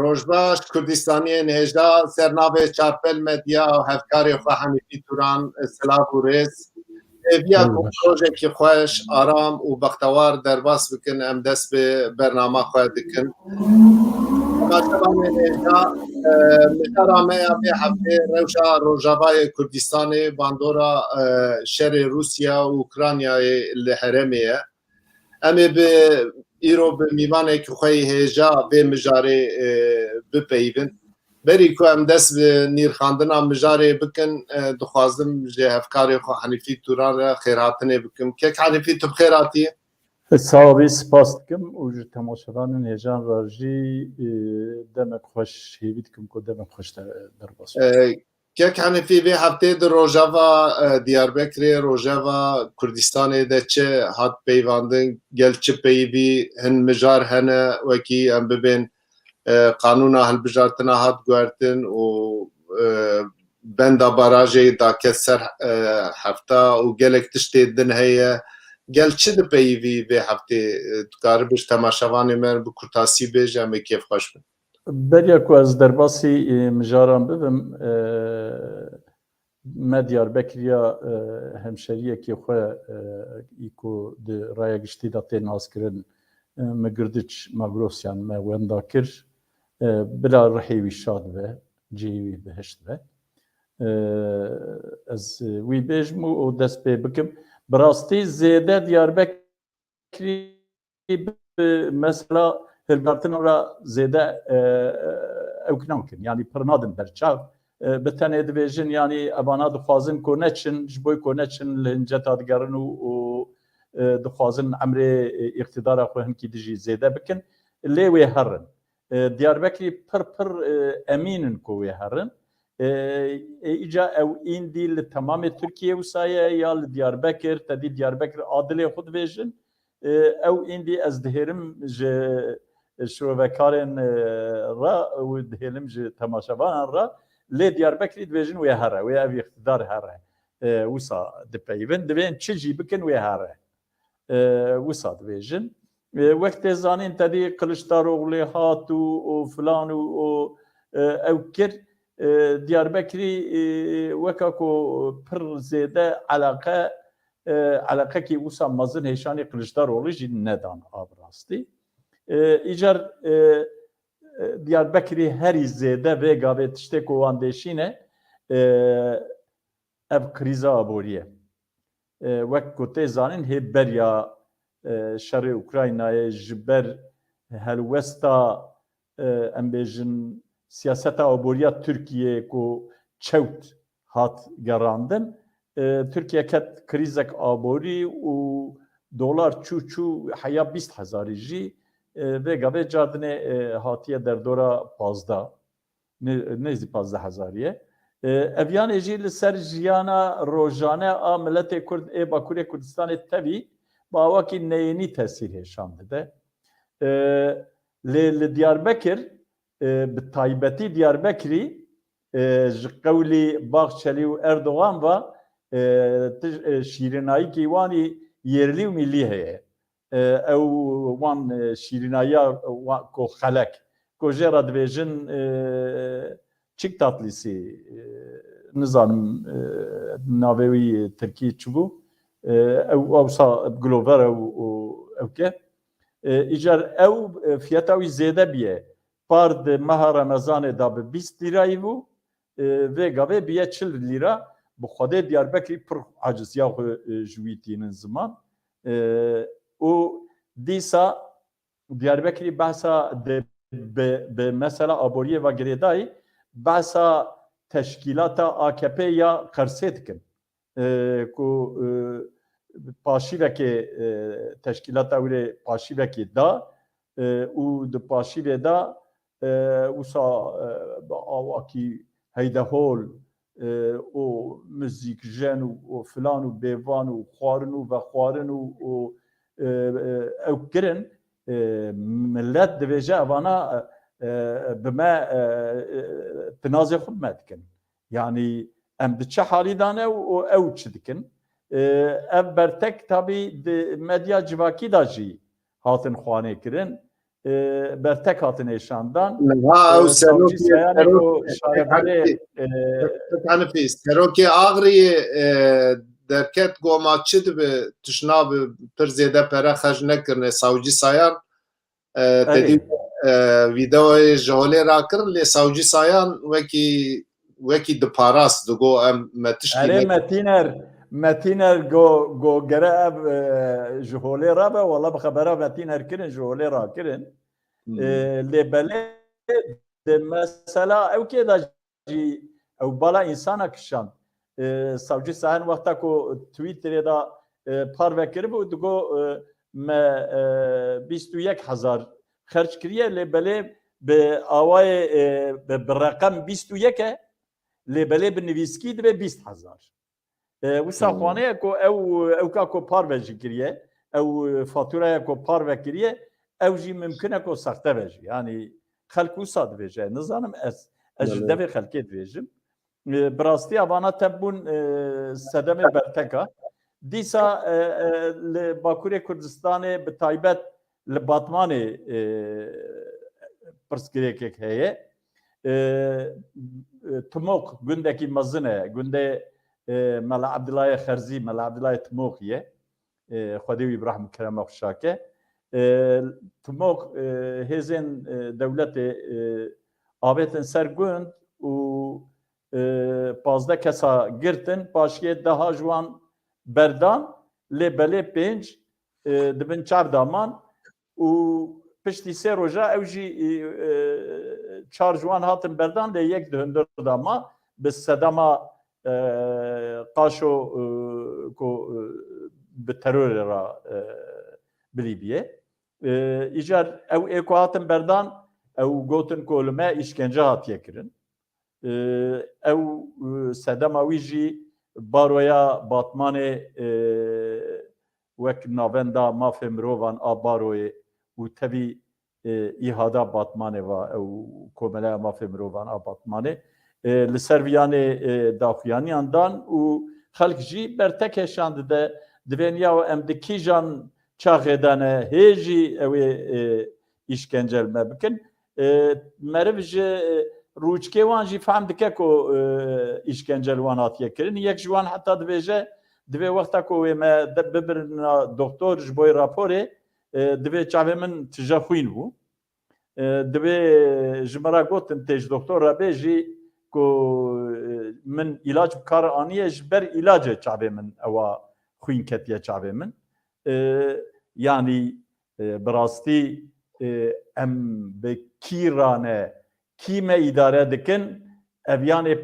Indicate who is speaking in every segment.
Speaker 1: Rojbaş Kurdistaniyê nêja sernavê çarpêl medya û hevkarê xwe Henîfî Turan silav û rêz. Hêviya ku projekî xweş, aram û bextewar derbas bikin em dest bi bernama xwe dikin. Temaşevanê nêja mijara me ya vê heftê rewşa Rojavayê Kurdistanê bandora şerê Rûsya û Ukraynayê li herêmê ye. Em ê bi îro bi mîvanekî xwe yê hêja vê mijarê bipeyivin. Berî ku em dest bi nîrxandina mijarê bikin, dixwazim ji hevkarê xwe Henîfî Turan re xêrhatinê bikim. Kek Henîfî tu bi xêr hatî?
Speaker 2: Sağ ol, spas dikim û ji temaşevanên hêjan re jî demek xweş hêvî dikim ku demek xweş derbas.
Speaker 1: Kek Henîfî vê heftê di Rojava Diyarbekirê, Rojava Kurdistanê de çi hat peyvandin, gel çi peyivî hin mijar hene wekî em bibên qanûna hilbijartina hat guhertin û benda barajê da ket ser hefta û gelek tiştê din heye. Gel çi dipeyivî vê heftê dikarî ji temaşevanê me bi kurtasî bêje em ê kêfxweş bin.
Speaker 2: Beriya ku ez derbasî mijaran bibim, me Diyarbekirya hemşeriyekê xwe îku di raya giştî da tê naskirin me girdiç Magrosyan me wenda kir, bila rihê wî şad be, cihê wî bihişt be. Ez wî bêjim û dest pê bikim. Bi rastî zêde Diyarbekirî mesela hilbertina ra zêde ew nakin, yanî pir nadin berçav. Bi tenê dibêjin yanî evana dixwazin ku neçin, ji bo ku neçin li hinceta digerin û dixwazin emrê iqtidara xwe hinkî dijî zêde bikin, lê wê herin. Diyarbekirî pir emînin ku wê herin. Îca ew îndî li temamê Tirkiye wisa ye ya li Diyarbekir, tedî Diyarbekir a dilê xwe dibêjin. Ew îndî ez dihêrim ji şovekarên ra û dihêlim ji temaşevanan ra lê Diyarbekirî dibêjin wê here, wê ev iqtidar here. Wisa dipeyivin, divên çi jî bikin wê here. Wisa dibêjin. Wek tê zanîn tedî Kiliçdaroglu hat û filan û ew kir. Diyarbekirî weka ku pir zêde eleqekî wisa mezin hêşanê Kiliçdaroglu jî nedan a bi rastî. Îcar Diyarbekirî herî zêde vê gavê tiştê ku wan deşîne ev krîza aborî ye. Wek ku tê zanîn hê beriya şerê Ukraynayê ji ber helwesta em bêjin siyaseta aboriya Tirkiyeyê ku çewt hat gerandin, Tirkiye ket krîzek aborî û dolar çû heya 20,000 jî vê gavê cardinê hatiye derdora 15, nêzî 15,000 ye. Eviyanê jî li ser jiyana rojane a miletê Kurd ê Bakurê Kurdistanê tevî bawakî neyênî tesîr hêşan dide. Lê li Diyarbekir bi taybetî Diyarbekirî ji qewlê Baxçelî û Erdogan ve şîrinayîkê wanî yerlî û millî heye. Ew wan şîrinayiya ku xelek ku jê re dibêjin çik tatlîsî nizanim navê wî Tirkî çi bû, ew wisa Glover ew ke. Îcar ew fiyeta wî zêde bîye. Par di meha Remezanê da bi 20 lîrayî bû, vê gavê bîye 40 lîra. Bi Xwedê Diyarbekirî pir ecizya xwe ji wî tînin ziman. û dîsa Diyarbekirî behsa bi mesela aboriyê ve girêdayî behsa teşkîlata AKP ya Qersê dikin. Ku paşîvekê teşkîlata wê paşîvekê da û di paşîvê da wisa awakî heydehol û müzik jen û filan û bêvan û xwarin û vexwarin û ew kirin, millet dibêje evana bi me tinazê xwe me dikin. Yanî em di çi halî de ne û ew çi dikin. Ev bertek tabî di medya civakî da jî hatin xwanê kirin. bertek hatine eşandan
Speaker 1: Ha ew
Speaker 2: savcı sayane ko
Speaker 1: serokê
Speaker 2: şarebare
Speaker 1: Hanifî serokê Agiriyê derket goma çi dibe tişna bi pir zêde pere xerc nekirine Savcî Sayan tedî vîdeoyê ji holê rakirin lê Savcî Sayan wekî diparast digo em me tiştî
Speaker 2: اره متینر گو گره جهولی را به والله بخبره متینر کرن جهولی را کرن لبله مثلا او که دا جی او بالا انسان کشان savcı sahan vakta ko Twitter'da da par vekir bu digo me 21,000 xerç kiriye lebele be avay be rakam 21 lebele be nivîskî dibe 20,000 wisa xwaneye ku ew ka ku par vejikiriye ew faturaya ku par vekiriye ew jî mümkün e ku saxte vejî yani xelk wisa dibêje nizanim ez ji devê xelkê dibêjim bi rastiya vana tebûn sedemê berteka dîsa li Bakurê Kurdistanê bi taybet li Batmanê pirsgirêkek heye Timok gundekî mezin e gundê Mela Abdullah Xerzî Mela Abdullah Timokiye Xwedê wî bi rahmet kereme xuşake Timok hêzên dewletê avêtin ser gund û 15 kesa girtin paşiyê deha ji wan berdan lê belê 5 dibin çavdaman û piştî sê roja ew jî çar ji wan hatin berdan lê yek di hundir dama bi sedema qaşo ku bi terorê ra bilîbiye îcar ew ê ku hatin berdan ew gotin ku li me îşkence hatiye kirin ew sedema wî jî baroya Batmanê wek navenda mafê mirovan a baroyê û tevî îhada Batmanê va ew komeleya mafê mirovan a Batmanê li ser viyanê daxuyaniyan dan û xelk jî bertek heşan dide divên ya em di kîjan çaxê de ne hê jî ew ê îşkencel me bikin meriv ji rûçkê wan jî fehm dike ku îşkencel wan hatiye kirin yek ji wan heta dibêje divê wexta ku wê me bibirin doktor ji bo raporê divê çavê min tije xwîn bû divê ji me ra gotin tê ji doktor re bêjî ku min îlac bikar aniye ji ber îlacê çavê min ewa xwîn ketiye çavê min yanî bi rastî em bi kîrane kî me îdare dikin ev yanê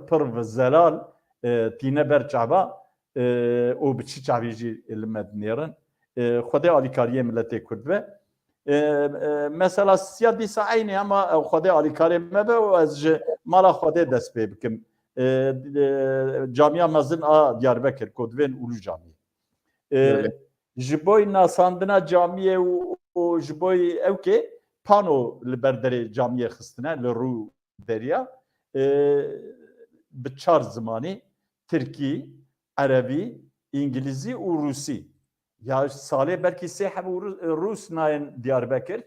Speaker 2: pir ve zelal tîne ber çava û bi çi çavî jî li me dinêrin Xwedê alîkariyê milletê Kurd ve mesela siya dîsa aynê ama Xwedê alîkarê me be û ez ji mala Xwedê dest pê bikim camiya mezin a Diyarbekir ku divên Ulu Camî ji bo nasandina camiyê û ji bo ew kê pano li ber derê camiyê xistine li rû deriya bi çar zimanî Tirkî, Erebî, İngilîzî û Rûsî ya salê belkî sê hebû Rûs nayên Diyarbekir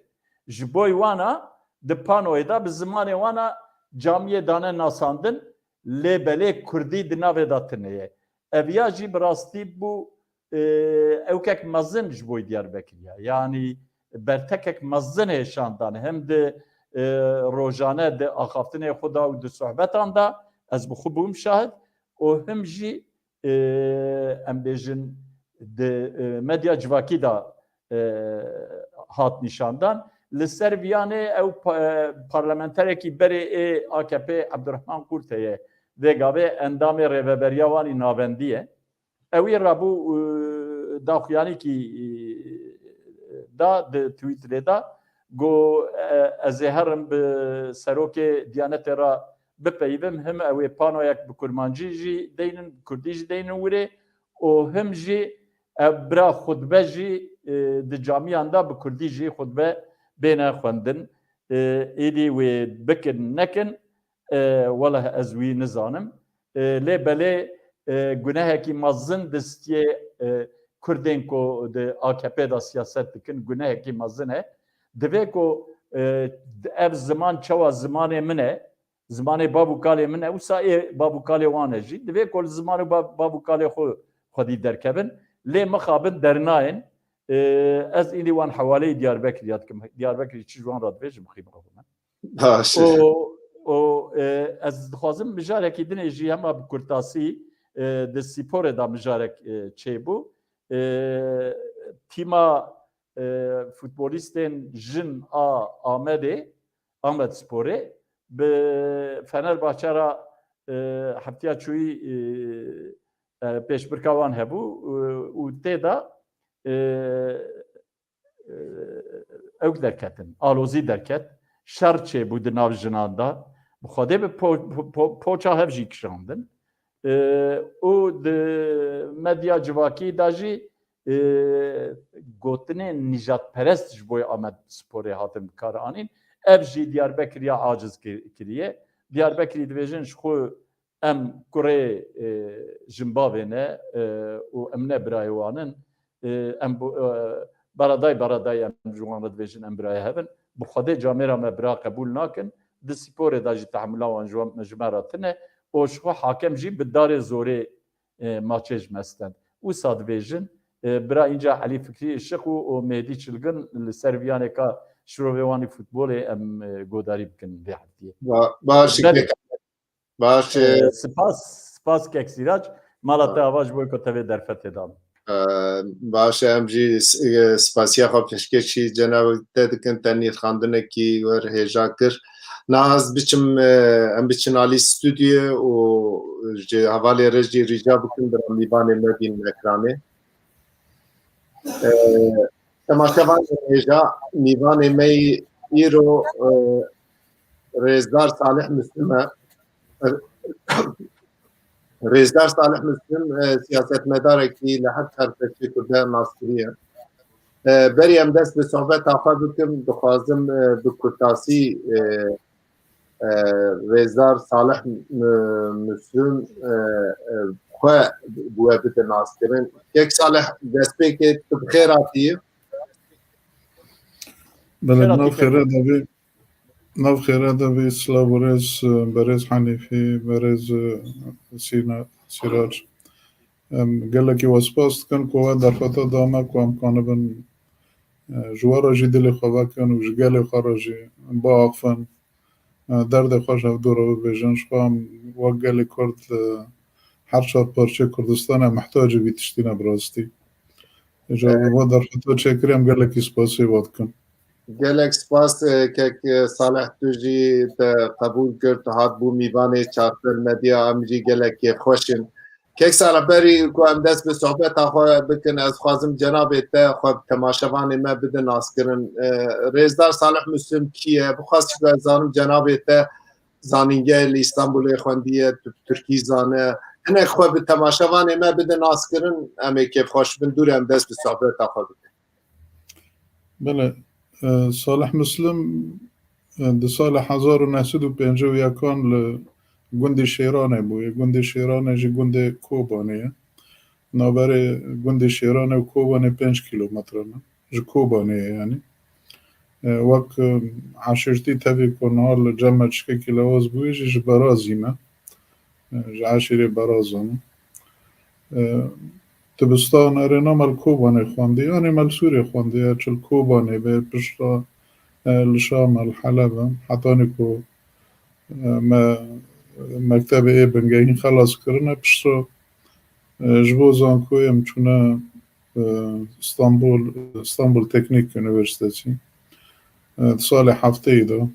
Speaker 2: ji bo wana di panoyê da bi zimanê wana camiyê dane nasandin lê belê Kurdî di navê da tineye ev ya jî bi rastî bû ewkek mezin ji bo Diyarbekiriya yanî bertekek mezin hêşandan hem di rojane di axaftinê xwe da û di sohbetan da ez bi xwe bûm şahid û him jî em bêjin di medya civakî da hat nîşandan li ser viyanê ew parlamenterekî berê ê AKP Abdurrahman Kurt heye vê gavê endamê rêveberiya wanî navendî ye ew ê rabû daxuyanîkî da di Twitterê da got ez ê herim bi serokê Diyanetê ra bipeyivim him ew ê panoyek bi kurmancî jî deynin Kurdî jî deynin wirê û him jî bira xutbe jî di camiyan da bi Kurdî jî xutbe bêne xwendin êdî wê bikin nekin wela ez wî nizanim lê belê gunehekî mezin distiyê Kurdên ku di AKP da siyaset dikin gunehekî mezin e Divê ku ev ziman çawa zimanê min e, zimanê babûkalê min e, wisa ê babûkalê wan e jî divê ku zimanê babûkalê xwe xwedî derkevin, lê mixabin dernayên ez îlî wan hewaleyê Diyarbekirî dikim. Diyarbekirî çi ji wan re dibêjim xîm xwe.
Speaker 1: باش
Speaker 2: û ez dixwazim mijarekî dinê jî hema bi kurtasî di sporê da mijarek çêbû. Tîma futbolîstên jin a Amedê, Amed Sporê bi Fenerbahçe ra heftiya çûyî pêşbirka wan hebû û tê da ew derketin, alozî derket, şer çêbû di nav jinan da, bi Xwedê bi poça hev jî kişandin. û di medya civakî da jî gotinên nîjadperest ji bo Amed Sporê hatin bikar anîn, ev jî Diyarbekirî aciz kiriye. Diyarbekirî dibêjin ji xwe em kurê jimbavê ne û em ne birayê wan in, em beredayê em ji wan re dibêjin em birayê hevin. Bi Xwedê camêra me bira qebûl nakin, di sporê da jî tehemûla wan ji me re tune û ji xwe hakem jî bi darê zorê maçê ji me stend. Wisa dibêjin bira înca Elî Fikrî Işık û Mehdî Çilgin li ser viyaneka şirovê wanî futbolê em godarî bikin vê heftiyê.
Speaker 1: باش
Speaker 2: Spas kek Sîrac, mala te ava ji bo ku tevê derfetê dam.
Speaker 1: باش em jî spasiya xwe pêşkêşî cenab te dikin tenî xandinekî wer hêja kir. Nahaz biçim em biçin alî stûdyoyê û ji hevalê re jî rîca bikin bi mîvanê me bînin ekranê. Temaşevan hêja mîvanê me îro Rêzdar Salih Müslüm e. Rêzdar Salih Müslüm siyasetmedarekî li her terfekî Kurde naskiriye. Berî em dest bi sohbeta xwe bikim, dixwazim bi kurtasî Rêzdar Salih Müslüm xwe bû we bide naskirin. Kek Salih destpêkê tu bi xêr hatiyî?
Speaker 3: بله ناف خیره دبی سلا برز حنیفی برز سینا سیراج گله کی واسپاس کن کوه در فتا دامه کو امکانه بن جوارا جی دل خواه کن و جگل خراجی با آقفن درد خوش او دور و بیجن شخوام و گلی کرد هر چهار پارچه کردستان محتاج بیتشتین براستی جواب و در فتا چکریم گله کی سپاسی واد کن
Speaker 1: gelek spas kek Salih tu jî te qebûl kir tu hat bû mîvanê çarpir medya em jî gelek xweşin. Kek Salih berî ku em dest bi sohbeta xwe bikin ez dixwazim cenabê te xwe temaşevanê me bidin naskirin. Rêzdar Salih Müslüm kî ye? Bixwaz çi ez zanim cenabê te zanîngehê li İstanbulê xwendiye, Tirkî zane. Hinek xwe bi temaşevanê me bidin naskirin em ê kêfxweş bin dûr em dest bi sohbeta xwe bikin.
Speaker 3: بله صالح مسلم د سال 1951 کان ل گوند شیرانه بو گوند شیرانه جی گوند کوبانه نابره گوند شیرانه و کوبانه 5 کیلومتر نه جی کوبانه یعنی وقت عشرتی تفی کنار لجمع چکه کلاواز بوی جی برازیمه جی عشیره برازانه تبستان ارنا مال کوبانه خواندی یعنی مال سوری خواندی چل کوبانه به پشتا لشام الحلب حتی نکو مکتب ابن گاین خلاص کرنه پشتا جبو زانکویم چونه استانبول تکنیک یونیورسیتی سال هفته ای دا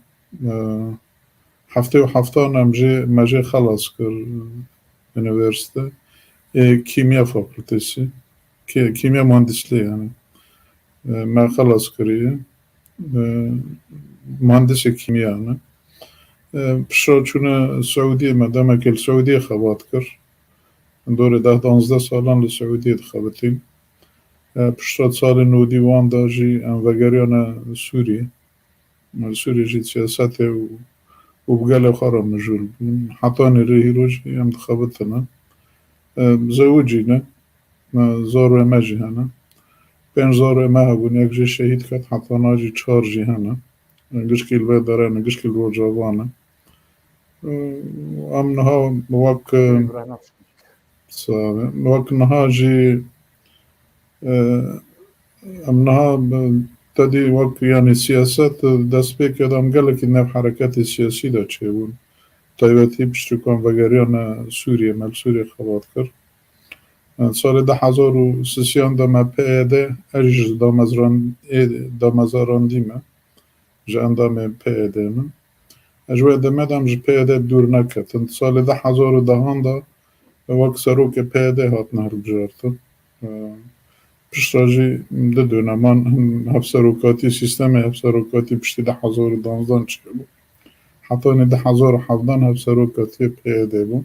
Speaker 3: هفته و هفتان مجه خلاص کر یونیورسیته kimya fakültesi, kimya mühendisliği yani. Ben xalas kiriye, mühendisi kimya yani. Pişra çune Suudiye me demek el Suudiye xabat kir. Dore 10-12 salan li Suudiye dixabitin. Pişra salê nûdî wan da jî em vegeriyana Sûriye. Sûriye jî siyasete û bi gelê xwe re mijûl bûn. Heta nêrê hîro jî em dixabitin. زوجينا زور مجهنا 5,000 ما هبون یک جی شهید کد حتی ناجی 4 جی هنه گشکیل به داره نگشکیل رو جوانه امنها وک صافي وك نهاجي امنها تدي وك يعني سياسات دست بيك ادام قالك انها حركات السياسية دا تشيبون تايوتي بشتكون بغاريان سوريا مال سوريا خبات كر سال 2003 دا ما PYD اجج دا مزاران ديما جا اندام PYD من اجوه دا مدام جا PYD دور نكت سال 2010 دا وەک سەرۆکە PYD هاتنە هەڵبژاردن پشتڕاژی دەدۆنەمان هەفسەرۆکاتی سیستەمی هەفسەرۆکاتی پشتی 2012 چێ بوو حتانی 2017 هەفسەرۆکاتی PYD بوو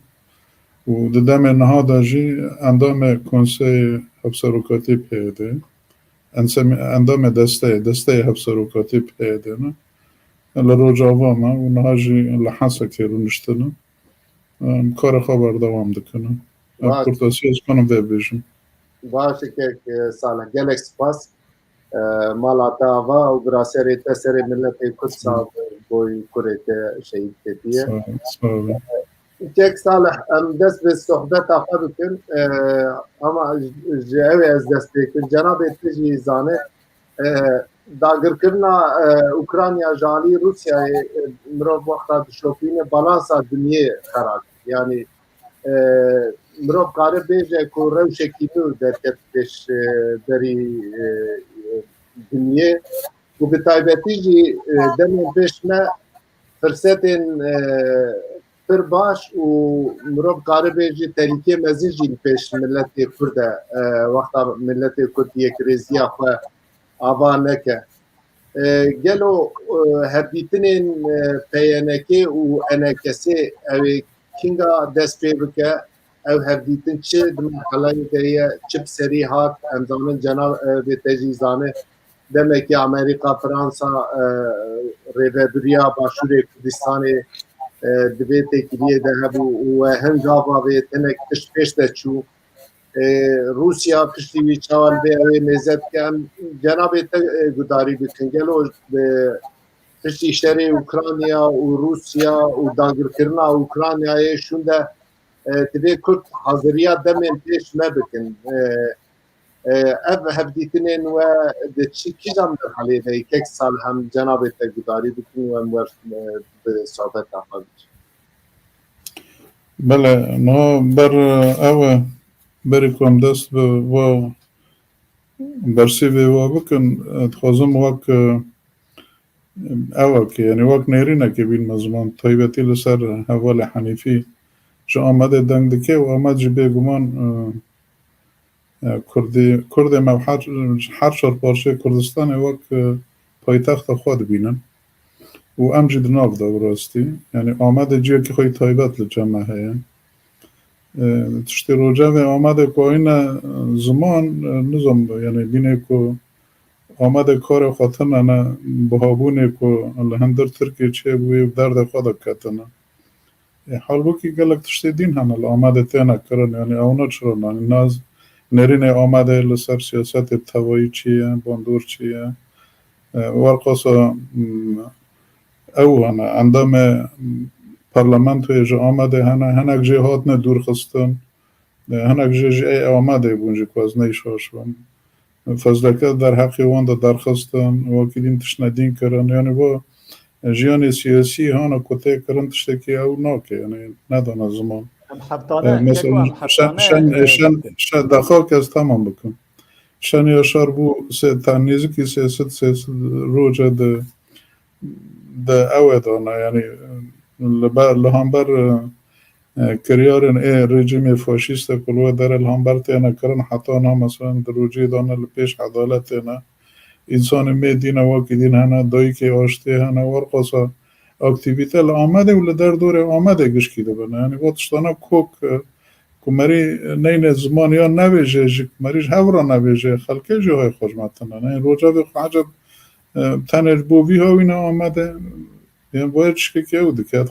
Speaker 3: و دەدەمێ نەهاداژی ئەندامێ کۆنسەی هەفسەرۆکاتی PYD ئەندامێ دەستەی هەفسەرۆکاتی PYD لە ڕۆژاوامە و نەهاژی لە حەسە کێرونشتنە کار خبر دوام دکنه پورتاسی از کنم ببیشم
Speaker 1: باشه که ساله گلک سپاس مالاتا آوا و گراسری تسر ملت کد سال بوی کرد شهید تیه یک ساله دست به صحبت آخر بکن اما جاوی از دست بکن جناب تجی زانه داگر کرنا اوکراینیا جالی روسیا مرو وقتا شوپین بالانسا دنیا خراب yani مرو قاره بیجه که روشه کیلو در کتش داری دنیا و به تایبتی جی دمی بشمه فرصتین پر باش و مرو قاره بیجه تحریکه مزیجی پیش ملت کرده وقتا ملت کردیه کریزیا خواه آوا نکه گلو هردیتنین پیانکه و انکسه اوی کینگا دست پی بکه او هردیتن چه دمحلایی دهیه چه بسری هات امزامن جناب به تجیزانه دمکی امریکا فرانسا ریوبریا باشور کردستان دبیت کلیه ده هبو و هنگاوا به تنک پیش ده چو روسیا پشتی چاول به اوی نزد که جناب گداری بکن گلو پشتی شری اوکراینیا و روسیا و داگر کرنا اوکراینیا شونده تبی کرد حاضریا دمین پیش نبکن اف هفدیتنین و چی جام در حالی ده یک سال هم جناب گداری بکن و امور به صحبت آخر
Speaker 3: بله نه بر اوه بری کم دست به و برسی به و بکن تخوازم وک اوه که یعنی وک نیرینه که بین مزمان طایبتی لسر حوال حنیفی جا آمده دنگ دکه و آمد جی بگمان کرد موحد هر شار پارچه کردستان وک پایتخت خود بینن و ام جی دناف دا براستی یعنی آمده جیه که خوی طایبت لجمعه هیه تشتی روجه و آمده که این زمان نظام یعنی بینه که آمده کار خاطر نه بهابونه که لهندر ترکی چه بوی درد خود کتنه حال بو که گلک تشتی دین هنه آمده تینه کرن یعنی اونا چرا نه ناز نرینه آمده لسر سیاست توایی چیه باندور چیه ورقاسا او هنه اندام پارلمانتوی جا آمده هنک جه هاتنه دور خستن هنک جه آمده بونجی که از نیشاش بند فضلکه در حقی وانده در خستن واکیدین تشندین کرن یعنی با جیان سیاسی هانا کته کرن تشتکی او ناکه یعنی ندانه زمان مثلا شن دخاک از تمام بکن شن یاشار بو تنیزی که سیاست روجه ده اوه دانه یعنی لهامبر کریارن رژیم فاشیست کلوه در الهامبر تینا کرن حتی نه مثلا در روجی دانه لپیش عدالت نه انسان می دینه واکی دین هنه دایی که آشته هنه ورقاسا اکتیویته لآمده و لدر دور آمده گشکیده بنه یعنی واتشتانه کوک کمری نین زمان یا نویجه کمریش هورا نویجه خلقه جوهای خوشمتنه نه روجا به خواهجب تنر بووی ها اینه آمده یعنی باید چکه که او دکت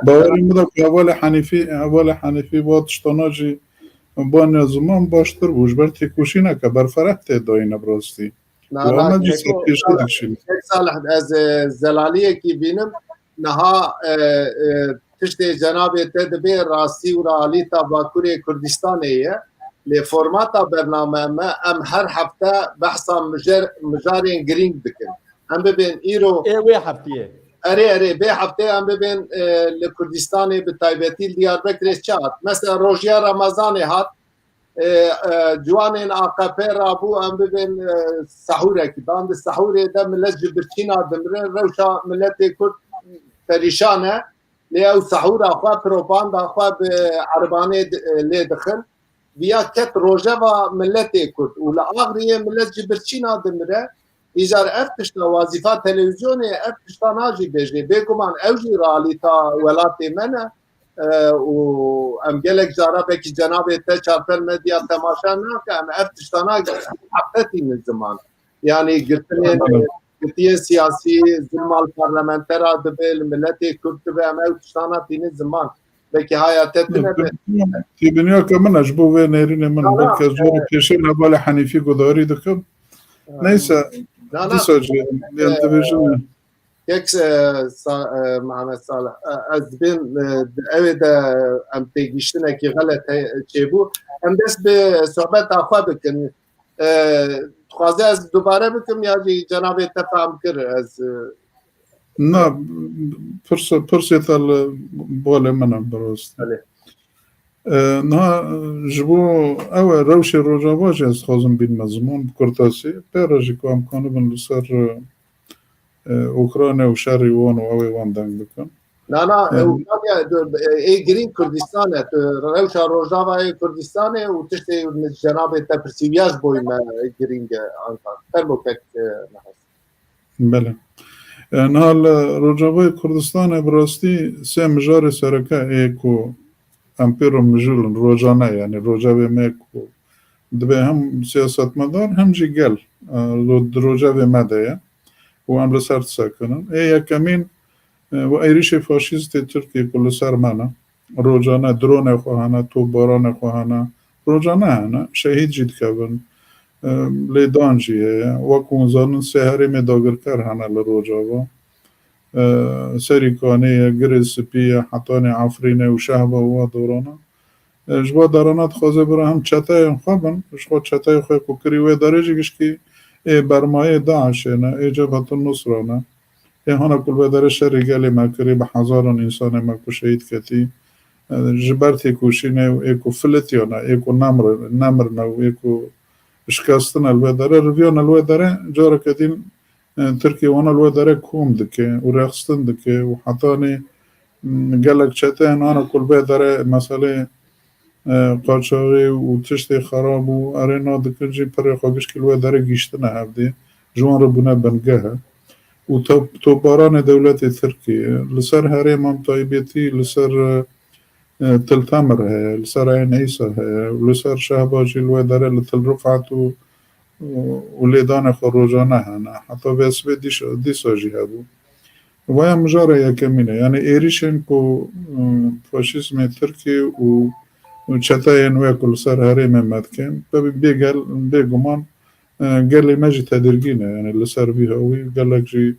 Speaker 3: باوری مده که اول حنیفی باید شتاناجی با زمان باشتر بوش بر تکوشی نکه بر فرح تدایی نبراستی و آمد جسی پیشی دکشیم
Speaker 1: یک سال از زلالیه کی بینم نها تشت جناب تدبی راستی و رالی تا باکوری کردستانیه لفورماتا برنامه ما ام هر هفته بحثا مجارین گرینگ بکن ام ببین ایرو
Speaker 2: وی هفتیه
Speaker 1: اره به هفته ام ببین لکردستان به تایبتی دیاربکر چات مثلا روژیا رمضان هات جوانین AKP رابو ام ببین سحوره کی باند سحوره ده ملت جبرچینا دمره روشا ملت کرد پریشانه لیو سحوره خوا پروپاندا خوا به عربانه لی دخل بیا کت روژه و ملت کرد و لآخریه ملت جبرچینا دمره ایجار افتشتا وظیفه تلویزیونی افتشتا ناجی بجنی بگمان اوجی رالی تا ولاتی منه و ام گلک جارا بکی جناب تا چارپل مدیا تماشا نکه ام افتشتا ناجی حقیقتی من زمان یعنی گرتین سیاسی زمان پارلمنترا دبیل ملت کرد به ام افتشتا ناجی زمان بکی حیاتت نبه
Speaker 3: تیبینیا که من اجبو و نیرین من بلکه از جور پیشه نبال حنیفی گداری دکم نیسا دیسا جی انتبیشن
Speaker 1: یک محمد صالح از بین اوید ام تیگیشتنه که غلط چه بو ام دست به صحبت آخوا بکنی خوازه از دوباره بکن یا جناب تفهم کر از
Speaker 3: نه پرسی تال بوله منم درست نه جبو او روش روجاواج از خوازم بین مزمون کرتاسی پیراجی که امکانه بن لسر اوکراینه و شهری وان و اوی وان دنگ بکن
Speaker 1: نه اوکراینه ای گرین کردستانه روش روجاوا کردستانه و تشتی جناب تپرسیویاج بوی ما گرینگ آنکار فرمو کک نحس
Speaker 3: بله نهال روجاوای کردستان براستی سه مجار سرکه ایکو امپیرو مجولن روجانه یعنی روجاوی میکو دبه هم سیاست مدار هم جی گل روجاوی مده و امر سرد سکنن یکمین و ایریش فاشیست ترکی کل سر منه روجانه درون خواهانه تو باران خواهانه روجانه هنه شهید جید کبن لیدان جیه وکون زانن سهری می داگر کر هنه لروجاوا سریکانه گریز سپیه حتانه عفرینه و شهبه و دورانه جبا دارانات خوزه برا هم چطای خوابن شخوا چطای خواه کری و داره جیگش که برمایه داعشه نه ای جبهت النصره نه ای هانا کل بداره شری گلی مکری به هزاران انسان مکو شهید کتی جبرتی کوشینه و ایکو فلتیانه ایکو نمرنه و ایکو شکستن الوی رویان الوی داره جاره کدین ترکیه وانا الوی داره کوم دکه و رخستن دکه و حتانی گلک چطه هنانا کل بی داره مسئله قاچاقی و تشتی خراب و ارینا دکن جی پر خوگش که الوی داره گیشتنه هفته جوان رو بونه بنگه و تو باران دولت ترکیه لسر هریم هم طایبیتی لسر تل تمر هي لسر عين عيسى هي ولسر شهباجي الوادرة لتل رفعت وليدان خروجانه هنا حتى بس ديسا جهابو ويا مجارة يا كمينة يعني إيريشن كو فاشيزم تركي وشتاين ويكل سر هريم مدكن بيقمان قال لي ماجي تدرجينه يعني اللي صار بيها وي قال لك جي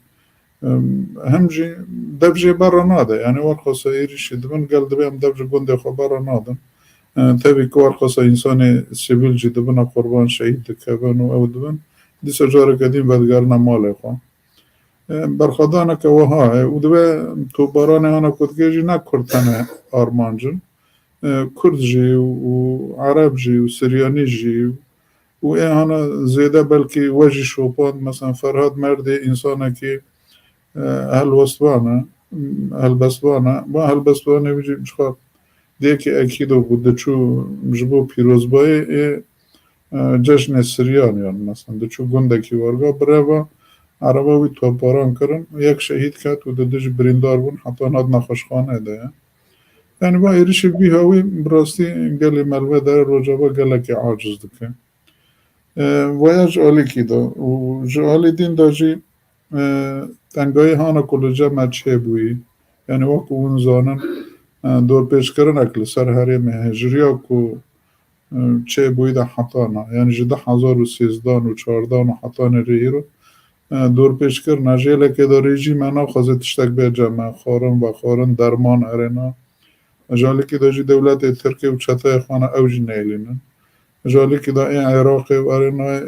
Speaker 3: همجي دبجي برا نادا يعني ورخصة إيريش دبن قال دبيم دبجي قندي خو برا نادا تبي كورخصة إنساني سيفيل جي دبنا قربان شهيد دكابان أو دبن دي سجارة قديم بدقارنا مالي خو برخدانا كوها ودبا تو براني أنا كنت جيجي ناكورتانا أرمانجن كرد جي وعرب جي وسرياني جي وإيه هنا زيادة بلكي وجي شوبان مثلا فرهاد مردي إنسانة كي هالوسطانة هالبسطانة ما هالبسطانة بيجي مشخاب ديكي أكيدو بدشو مجبو بيروزباي إيه جشن السريان يعني مثلا دشو قندكي ورقا برابا عرباوي توباران كرن يك شهيد كات وددش بريندار بون حتى نادنا خوشخانه ده يعني با إيريش بيهاوي براستي قالي ملوه دار رجابا قالك عاجز دكي ویاج عالی کیدا و جالی دین داجی تنگای هانا کل جمع چه بویی یعنی وقت اون زانن دور پیش کرن اکل سر هریم هجریا کو چه بویده حتانا یعنی جده 1013 و 14 و حتان ریرو دور پیش کر نجیله که دا رژیم انا خوزه تشتک به جمع خارن و خارن درمان ارنا جالی که دا جی دولت ترکیه و چطای خانه اوج نیلینن جالی که دا این عراق و ارنا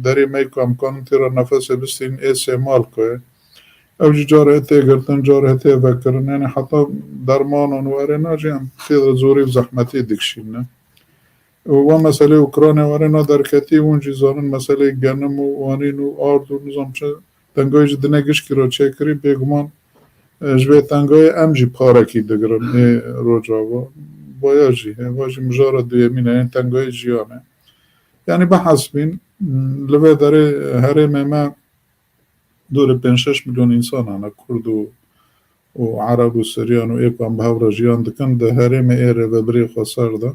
Speaker 3: داری میکو امکان تیرا نفس بستین استعمال که اوج جاره تیگرتن جاره تیوکرن یعنی حتی درمان و ارنا جی هم خیلی زوری و زحمتی دکشین و مسئله اوکراین ورنا درکتی اونجی زارن مسئله گنم و وانین و آرد و نظام چه تنگای جدنه گشکی را چه کری بگمان جوی تنگای امجی پارکی دگرن رو جاوا بایاجی واجی مجارا دویمینه این تنگای جیانه یعنی بحث بین لبه داره هرم ما دور 5-6 میلیون انسان هنه کرد و عرب و سریان و ایکوان بهورا جیان دکن ده هرم ایره و بری خسار ده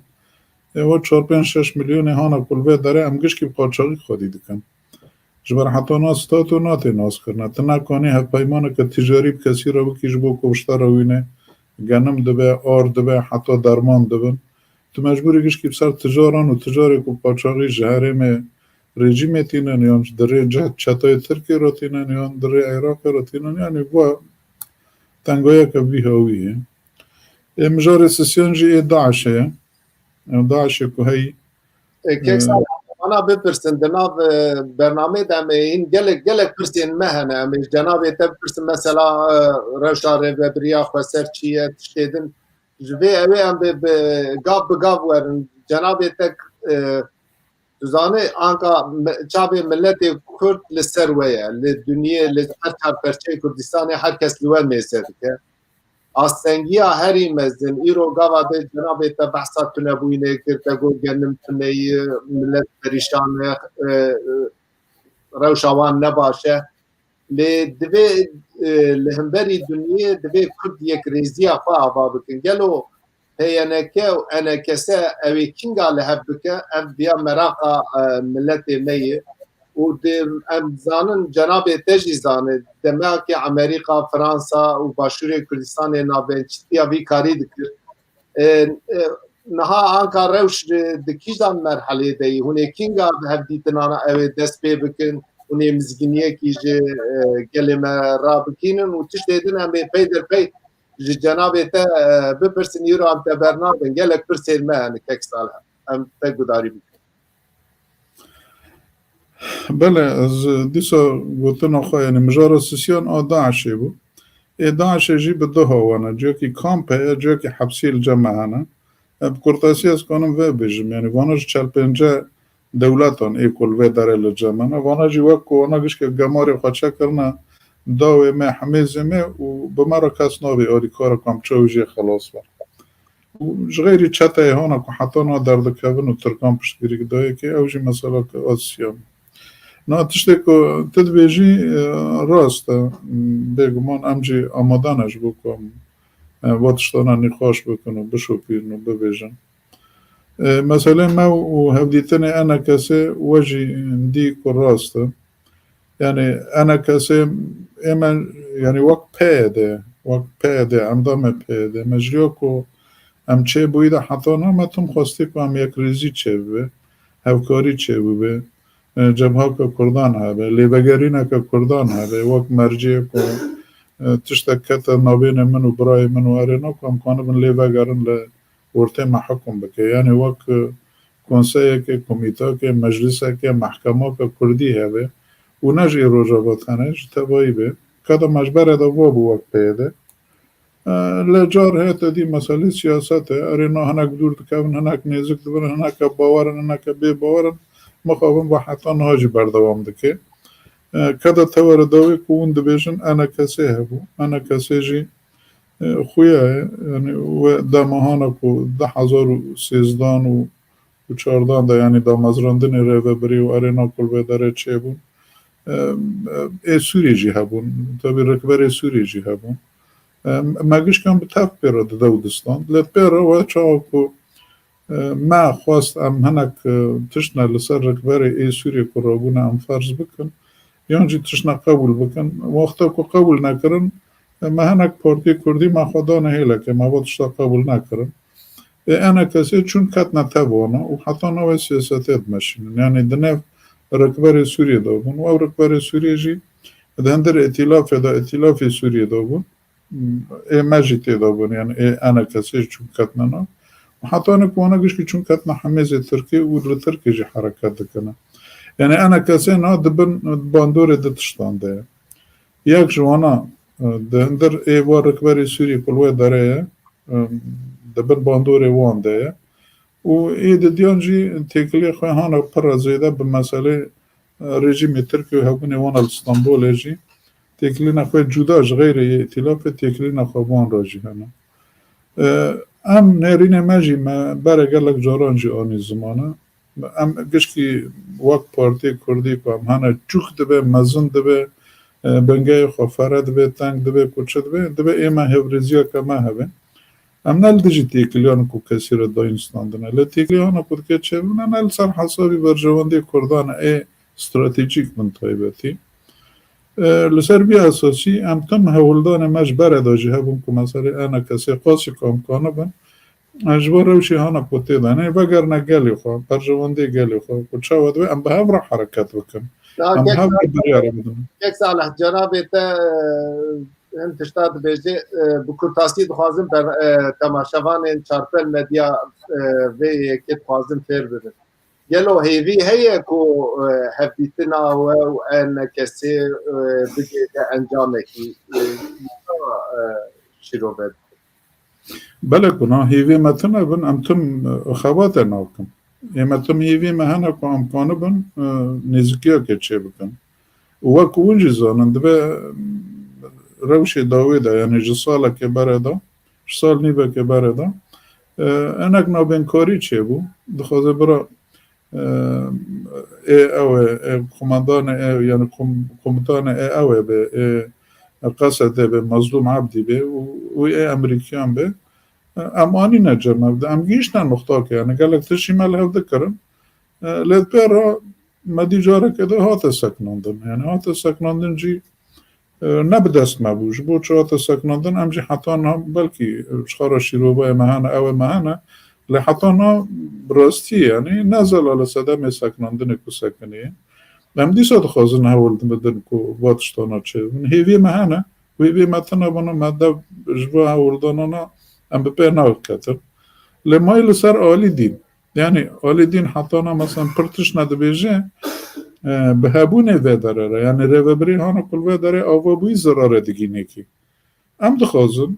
Speaker 3: و 4-5-6 میلیون هانا کلوه داره امگش که قاچاقی خودی دکن جبر حتی ناس تاتو ناتی ناس کرنه تنا کانی حق پیمانه که تجاری کسی را بکیش بو کشتا روینه گنم دبه آر دبه حتی درمان دبن تو مجبوری گش که بسر تجاران و تجاری که قاچاقی جهرم رژیم تینن یان در جهت چطای ترکی را تینن یان در عراق را تینن یعنی با تنگویا که بی هاویه مجار سسیان جی داعشه داعش که هی
Speaker 1: کیکسال انا بپرسن جناب برنامه دم این گلک پرسین مهنه امیش جناب تپرسن مثلا رشاره و بریا خسر چیه تشتیدن جوی اوی هم بگاب ورن جناب تک دوزانه آنکا چابه ملت کرد لسر ویه لدنیا لهر پرچه کردستان هر کس لوه میسه که آستنگی هری مزن ایرو گاوا ده جناب تا بحثات نبوینه کرده گو گنم تنه ملت پریشان روشوان نباشه لدوی لهمبری دنیا دوی کرد یک ریزی افا آبا بکن گلو هیانکه و انکسه اوی کنگا لحب بکن ام بیا مراقا ملت میه و ام زانن جناب تجی زانه دماغ که امریکا فرانسا و باشور کردستان نابنچتیا وی کاری دکر نها آنکا روش دکیزان مرحله دی هونه کنگا هف دیتنانا اوی دست پی بکن هونه مزگینیه کی گلیم را بکینن و تش دیدن هم پیدر پی جناب تا بپرسن یورو هم تبرنادن گلک پرسین مهن کک سال هم تگوداری بکن
Speaker 3: بله از دیسا گوتن آخوا یعنی مجار سسیان داعشه بو داعشه جی به دو هوانا جو که کامپه جو که حبسی الجمع هنه بکرتاسی از کنم و بجم یعنی واناج 45 دولتان ایکل و داره الجمع هنه وانا جی وکو وانا گش که گماری خواچه کرنه داوی ما حمیزه ما و بمارا کس نابی آری کار کام چوجی خلاص بر غیری چطه هانا که حتی نا درد کبن و ترکان پشتگیری دایی که اوجی مسئله که آسیام نه تشتی که تدبیجی راسته بگمان امجی آمادانش بکن واتشتانا نخواش بکن و بشو پیرن و ببیجن مثلا ما و هفدیتنی انا کسی وجی دی که راسته یعنی انا کسی اما یعنی وقت پیده اندام پیده مجریو که ام چه بویده حتی نامتون خواستی که ام یک ریزی چه ببه هفکاری چه ببه جمعه که کردان هبه لیبگرینه که کردان هبه وقت مرجعه که تشتکت نابین من و برای من و ارنا که امکانه بن لیبگرین لورته محکم بکه یعنی وقت کنسیه که کمیته که مجلسه که محکمه که کردی هبه و نجی روجابات هنج تبایی به کده مجبره ده وابو وقت پیده لجار هیت دی مسئله سیاسته ارینا هنک دور دکن هنک نیزک دبن هنک باورن هنک بی باورن مخابن و حتی نهاجی بردوام دکه کده تور دوی که اون دبیشن انا کسی هبو انا کسی جی خویه یعنی و دمهانا که 1013 و 14 ده یعنی دا مزراندن ریوه بری و ارینا کل بداره چه بون سوری جی هبون تابی رکبر سوری جی هبون مگیش کم به تف پیرا ده دودستان لید پیرا و چاو که ما خواست ام هنک تشنه لسر رکبر سوری که رابونه ام فرض بکن یانجی تشنه قبول بکن وقتا که قبول نکرن ما هنک پارتی کردی ما خدا نهیله که ما با تشتا قبول نکرن أنا كسي چون كتنا تبوانا وحتى نوع سياساتات ماشين يعني دناف ركباري سوريا دابون و ركباري سوريا جي دهندر ائتلاف دا ائتلاف سوريا دابون ماجي دابون يعني أنا كسي چون كتنا وحتى أنا كوانا قش كي چون كتنا حميزة تركي والتركي جي حركات دكنا يعني أنا كسي نا دبن باندوري دتشتان ده ياك جوانا دهندر ايوار ركباري سوريا كلوه داره دبن باندوري وان ده و ايد ديانجي تكلي خواه هانا پر زيده بمسألة رژیم تركي وهبوني وانا الاسطنبول جي تكلي نخواه جداش غير ائتلاف تكلي نخواه وان راجي هنا ام نرين ماجي ما باره قلق جارانجي آني زمانه ام قشكي وقت پارتي كردي كام هانا چوخ دبه مزن دبه بنگه خواه دبه تنگ دبه كوچه دبه ايما هوريزيا كما هبه ام نال دجي تيكليان كو كثير داينستاندنا لا تيكليان كو كتشبنا نال سر حسابي برجواندي كردان اي استراتيجيك من طيبتي لسربيا اساسي ام تم هولدان مجبر داجي هبون كو مثلا انا كسي قاسي كام كانبن اجبر وشي هانا كوتي داني بگر نگلي خو برجواندي گلي خو كو چاود ام بهم را حركت بكم ام بهم بريار بدن
Speaker 1: یک صالح جناب هم تشتاد بیجی بکرتاسی دخوازم بر تماشاوان چارپل مدیا و یکی خوازم فیر ببین گلو هیوی هیه کو هفدیتنا و ان کسی بگه انجامه کی شروع بد
Speaker 3: بله كنا هيفي متنا بن أمتم خواتنا وكم يمتم هيفي مهنا كو أمكانه بن نزكيا كتشي بكم وكونجي زانن دبا روشي داويدا يعني جسالة كباردا جسال نيبا كباردا أنك نابين كاري چه بو دخوزه برا او قماندان يعني قمتان او به قصد به مظلوم عبدي به و امريكان به اماني نجم ام گيشنا نقطه يعني قال لك تشي مال هذا كرم لدبر ما دي جاره كده هات سكنندن يعني هات سكنندن جي نبدست مبوش بو هات سكنندن ام جي حتى بلكي شخار شيروبا مهانا او مهانا لحتى براستی يعني نزل على صدام سكنندن كو سكنيه لم دي صد خازن هول بدن كو واتشتانا چه هيوي مهانا ويبي متنا بنا مدى جوا هولدانانا ام بپر ناوكتر لما يلسر آلي دين يعني آلي دين حتانا مثلا پرتش ندبيجه بهبونه و داره يعني روبري هانا كل و داره آوا بوي زراره دگينه کی ام دخازن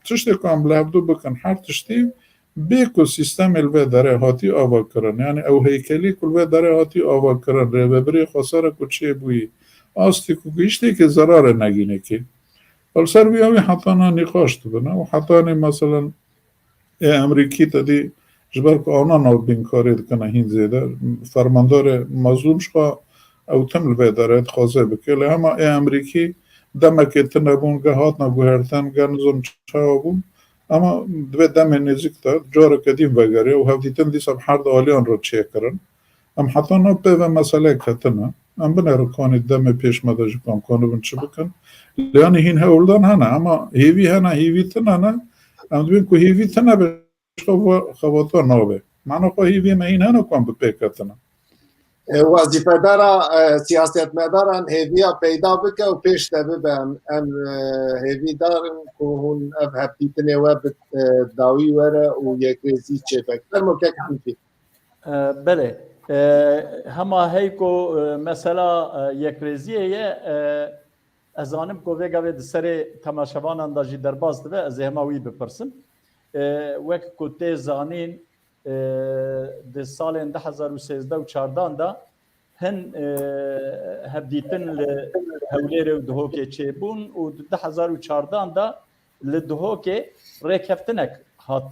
Speaker 3: تشتی که ام لابدو بکن هر تشتی بیکو سیستم الوه داره هاتی آوا کرن يعني او هيكلي كل و داره هاتی آوا کرن روبري خساره کو چه بوي آستی کو گیشتی که زراره نگینه کی السر بیاوی حتانا نقاشت بنا و حتانا مثلا امریکی تدی جبر که آنا نو بینکاری کنه هین زیده فرماندار مظلوم شقا او تمل بیداره خوازه بکه لهم امریکی دمکه تنبون گه هات نگو هرتن گه نظام چاوبون اما دوی دم نزیک داد جاره کدیم بگره و هفدیتن دیسا بحرد آلیان رو چه کرن ام حتانا به مسئله کتنه ام بنا رکانی دم پیش مداجی کام کانو بن چه بکن لأن هين هولدان هنا أما هيفي هنا هيفي تنا أنا أم دوين كو هيفي تنا بخواتور نوبه معنى كو هيفي ما هين هنا كوان بپیکتنا
Speaker 1: وظیفه دارا سیاست مدارن هیویا پیدا بکه و پیش دبه بهم ام هیوی دارن که هون اب هبتیتنه و داوی وره و یک ریزی چه فکر مکه کنفی
Speaker 2: بله هما هیکو مثلا یک ریزیه از آنم که ویگه سر تماشاوان اندازی درباز دوه از هماوی بپرسم وک کتی زانین ده سال 2013 و 14 دا هن هبدیتن لهولیر و دهوکه چه بون و 2014 دا لدهوکه ریکفتنک هات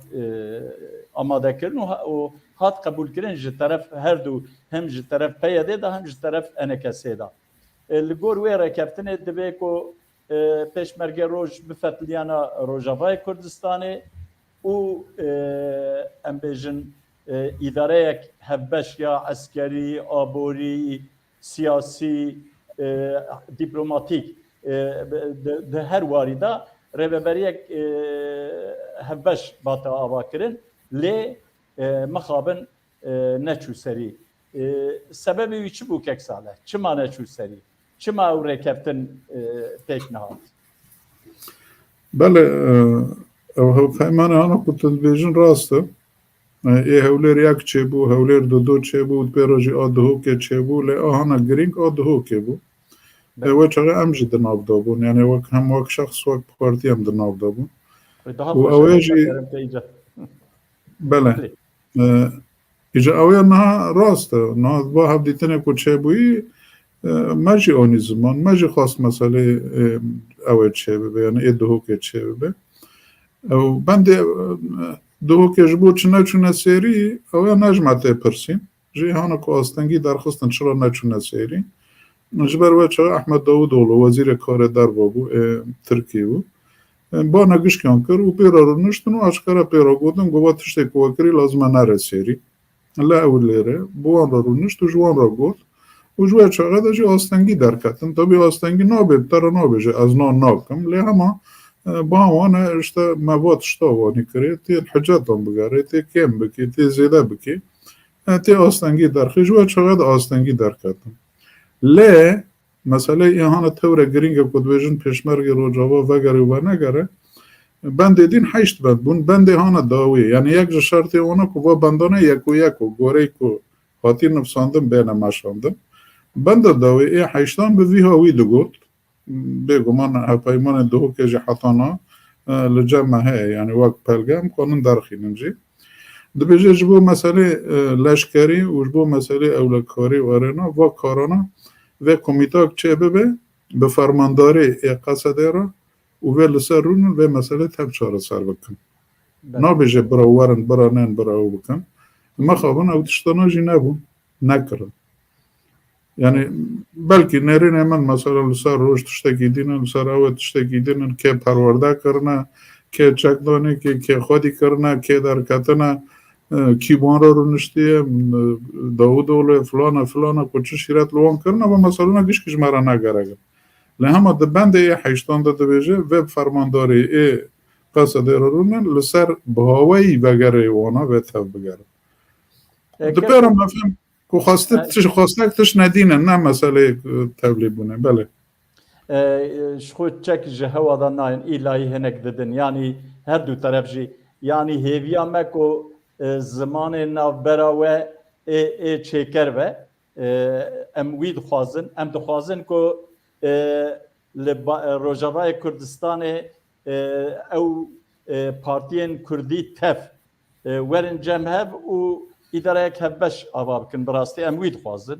Speaker 2: آماده کرن و هات قبول کرن جه طرف هر دو هم جه طرف پیاده دا هم جه طرف انکسه دا لگور وی ریکفتنه دوه که پیشمرگه روش بفتلیانا روژاوای کردستانه و ام بیژن اداره یک هفبش یا عسکری آبوری سیاسی دیپلماتیک ده هر وارده رهبری یک هفبش باتا آوا کرن لێ مەخابن نەچوو سەری سەبەبی وی چ بوو کەک ساڵە چما نەچوو سەری چما ئەو ڕێکەوتن پێک نەهات
Speaker 3: بەڵێ ئەو هەوپەیمانە هەنە کو تدبێژن ڕاستە ئێ هەولێر یەک چێبوو هەولێر دو چێبوو پێ ڕۆژی ئادهۆکێ چێبوو لێ ئاهانە گرنگ ئادهۆکێ بوو ئێوە چەغە ئەمژی دناودا بوون یانێ وەک هەم وەک شخص وەک پارتی ئەم دناودا بوون و ئەوێژی بەڵێ ئیجا ئەوێ نها ڕاستە نها با هەبدیتنێک و چێبووی مەژی ئۆنی زمان مەژی خواست مەسەلێ ئەوێ چێ ببێ یانە ئێ دهۆکێ چێ ببێ ئەو بەندێ دهۆکێش بوو چ نەچوونە سێری ئەوە نەژمە تێپرسین ژێ هەنە کو ئاستەنگی دەرخستن چڕە نەچوونە سێری ji ber we çawa Ehmed Davutoğlu wezîrê karêdar bû Tirkiye bû bana gişkan kir û pêra rûniştin û eşkere pêra gotin gova tiştê ku we kirî lazim e nere sêrî li Ewlêrê bi wan re rûnişt û ji wan re got û ji we çawa de jî astengî derketin tabî astengî nabe bi te re nabêje ez nan nakim lê hema ba wan e işte meva tişta wanî kirê tê hicetan bigerê tê kêm bikî tê zêde bikî tê astengî derxî ji we çawa de astengî derketin lê meselê îhana tewre giring ku dibêjin pêşmergê Rojava vegerê we negere bendê dîn heşt bend bûn bendê hana dawî yani yek ji şertê wana ku ve bendane yek û yek û gorey ku hatî nifsandin bêne meşandin benda dawî ê heştan bi vî hawî digot bêguman hevpeymanê dihokê jî hetana li cem me heye yani wek pelge em xwanin derxînin jî dibêje ji bo meselê leşkerî û ji bo meselê ewlekarî werêna va karana ve komîtak çê bibe bi fermandarê ê qesedê re û vê li ser rûnin vê meselê tev çareser bikin nabêje bira werin bira nên bira ew bikin mexabin ew tiştana jî nebûn nekirin yani belkî nêrînê min mesela li ser roj tiştekî dînin li ser ew tiştekî dînin kê perwerde kirine kê çekdanekê kê xwedî kirine kê derketine kîban re rûniştiye Davutoğlu filana ku çi şîret li wan kirine ve meselûna gişkî ji me re negerek li hema di bendê ê heştan de dibêje vê fermandarê ê qesedê re rûnin li ser bihaweyî vegerê wana vê tev bigerin di pêra me fêm ku xwastek tiş nedînin ne meseleyek tevlî bûne belê
Speaker 2: ji xwe çek ji hewa de nayên îlayî hinek didin yanî her du teref jî yanî hêviya me ku zimanê navbera we ê çêker ve em wî dixwazin em dixwazin ku li Rojavayê Kurdistanê ew partiyên Kurdî tev werin cem hev û îdareyek hevbeş ava bikin bi rastî em wî dixwazin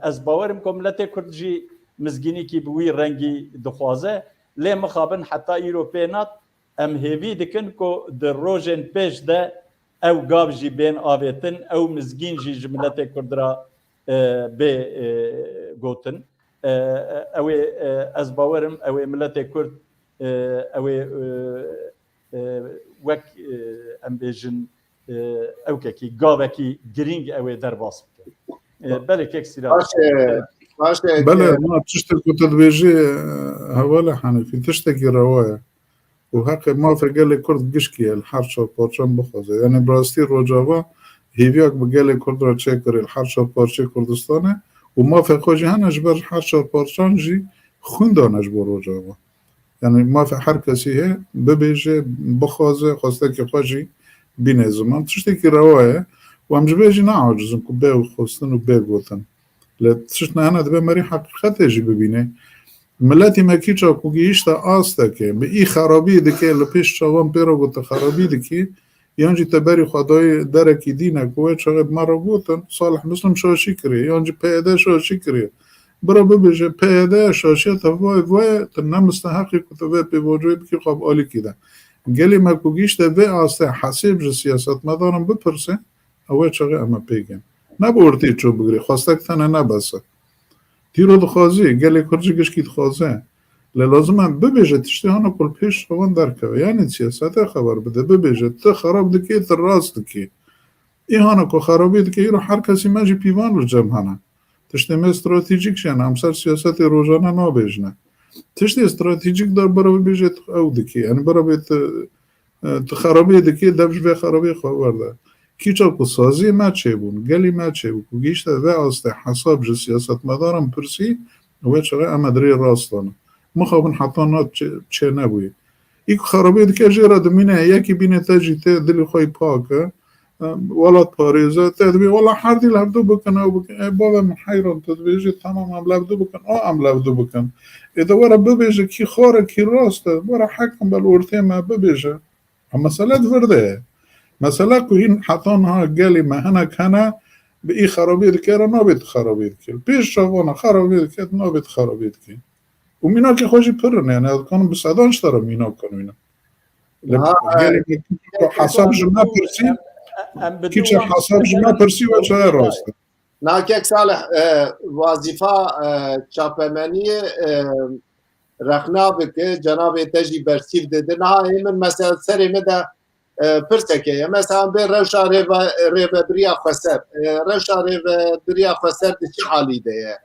Speaker 2: ez bawerim ku miletê Kurd jî mizgînîkî bi wî rengî dixwaze lê mixabin heta îro pê nat em hêvî dikin ku di rojên pêş de ew gav jî bên avêtin ew mizgîn jî ji miletê Kurd re bê gotin ew ê ez bawerim ew ê miletê Kurd ew ê wek em bêjin ewkekî gavekî giring ew ê derbas bike belekek sîrat
Speaker 3: belê ma tiştek ku te dibêjî hewale Henîfî tiştekî rewa ye û heqê mafê gelê Kurd gişkî ye li her çar parçan bixwaze yani bi rastî Rojava hêviyak bi gelê Kurd re çêkirê li her çar parçeyê Kurdistanê û mafê xwe jî hene ji ber her çar parçan jî xwîn dane ji bo Rojava yani mafê her kesî heye bibêje bixwaze xwastekê xwe jî bîne ziman tiştekî rewa ye û em ji bê jî neacizin ku bê xwestin û bê gotin li tiştine hene dibe merî heqîqetê jî bibîne milletî me kîça ku gihîşte asteke bi î xerabî dike li pêş çavan pêra gote xerabî dikî yan jî te berî xwedayê derekî dîne ku wê çaxê me re gotin Salih Muslim şaşî kiriye yan jî PYD şaşî kiriye bira bibêje PYD şaşiya te vê tu nemisteheqî ku tu vê pêvajoyê bikî xwe bi alîkî de gelê me ku gihîşte vê astê hesêb ji siyasetmedaran bipirse ew ê çaxê em ê pêgin ne bi ortî çû bigirî xwastek tene nebese dîro dixwazî gelê Kurd jî gişkî dixwaze lê lazim e bibêje tiştê hene ku li pêş wan derkeve yanî siyasetê xeber bide bibêje tu xerab dikî tu rast dikî ê hene ku xerabî dike îro her kesî me jî pîvan li cem hene tiştê me stratejîk jî hene em ser siyasetê rojane nabêjne tiştê stratejîk de bira bibêje ew dikî yani bira bê tu خرابی دکی دبش به خرابی خورده کیچا کو سازی ما چه بون گلی ما چه بون گیشته و است حساب ج سیاست مدارم پرسی و چرا امدری راستانه مخابن حتی نات چه نبوی ایک خرابی دکی جرا دمینه یکی بینه تجیته دل خوی پاکه ولات پاریزه تدبی والله هر دی لبدو بکن او بکن بابا من حیران تدبیجی تمام هم لبدو بکن هم لبدو بکن اذا ورا ببیجه کی خوره کی راسته ورا حکم بالورته ما ببیجه مسئله ورده مسئله که این حتان ها گلی مهنک هنه به ای خرابی دکره نابید خرابی دکره پیش شوانه خرابی دکره نابید خرابی دکره و مینا که خوشی پرنه یعنی از کنم بسادانش دارم مینا کنم گلی حساب جمعه پرسی کیچه حساب جمعه پرسی و چه راسته
Speaker 1: ناکک صالح وظیفه چاپمنی رخنا بکه جناب تجی برسیف دده نه من مثلا سری مده پرسکه مثلا به روشا ریوبریا خسر روشا ریوبریا خسر چه حالی ده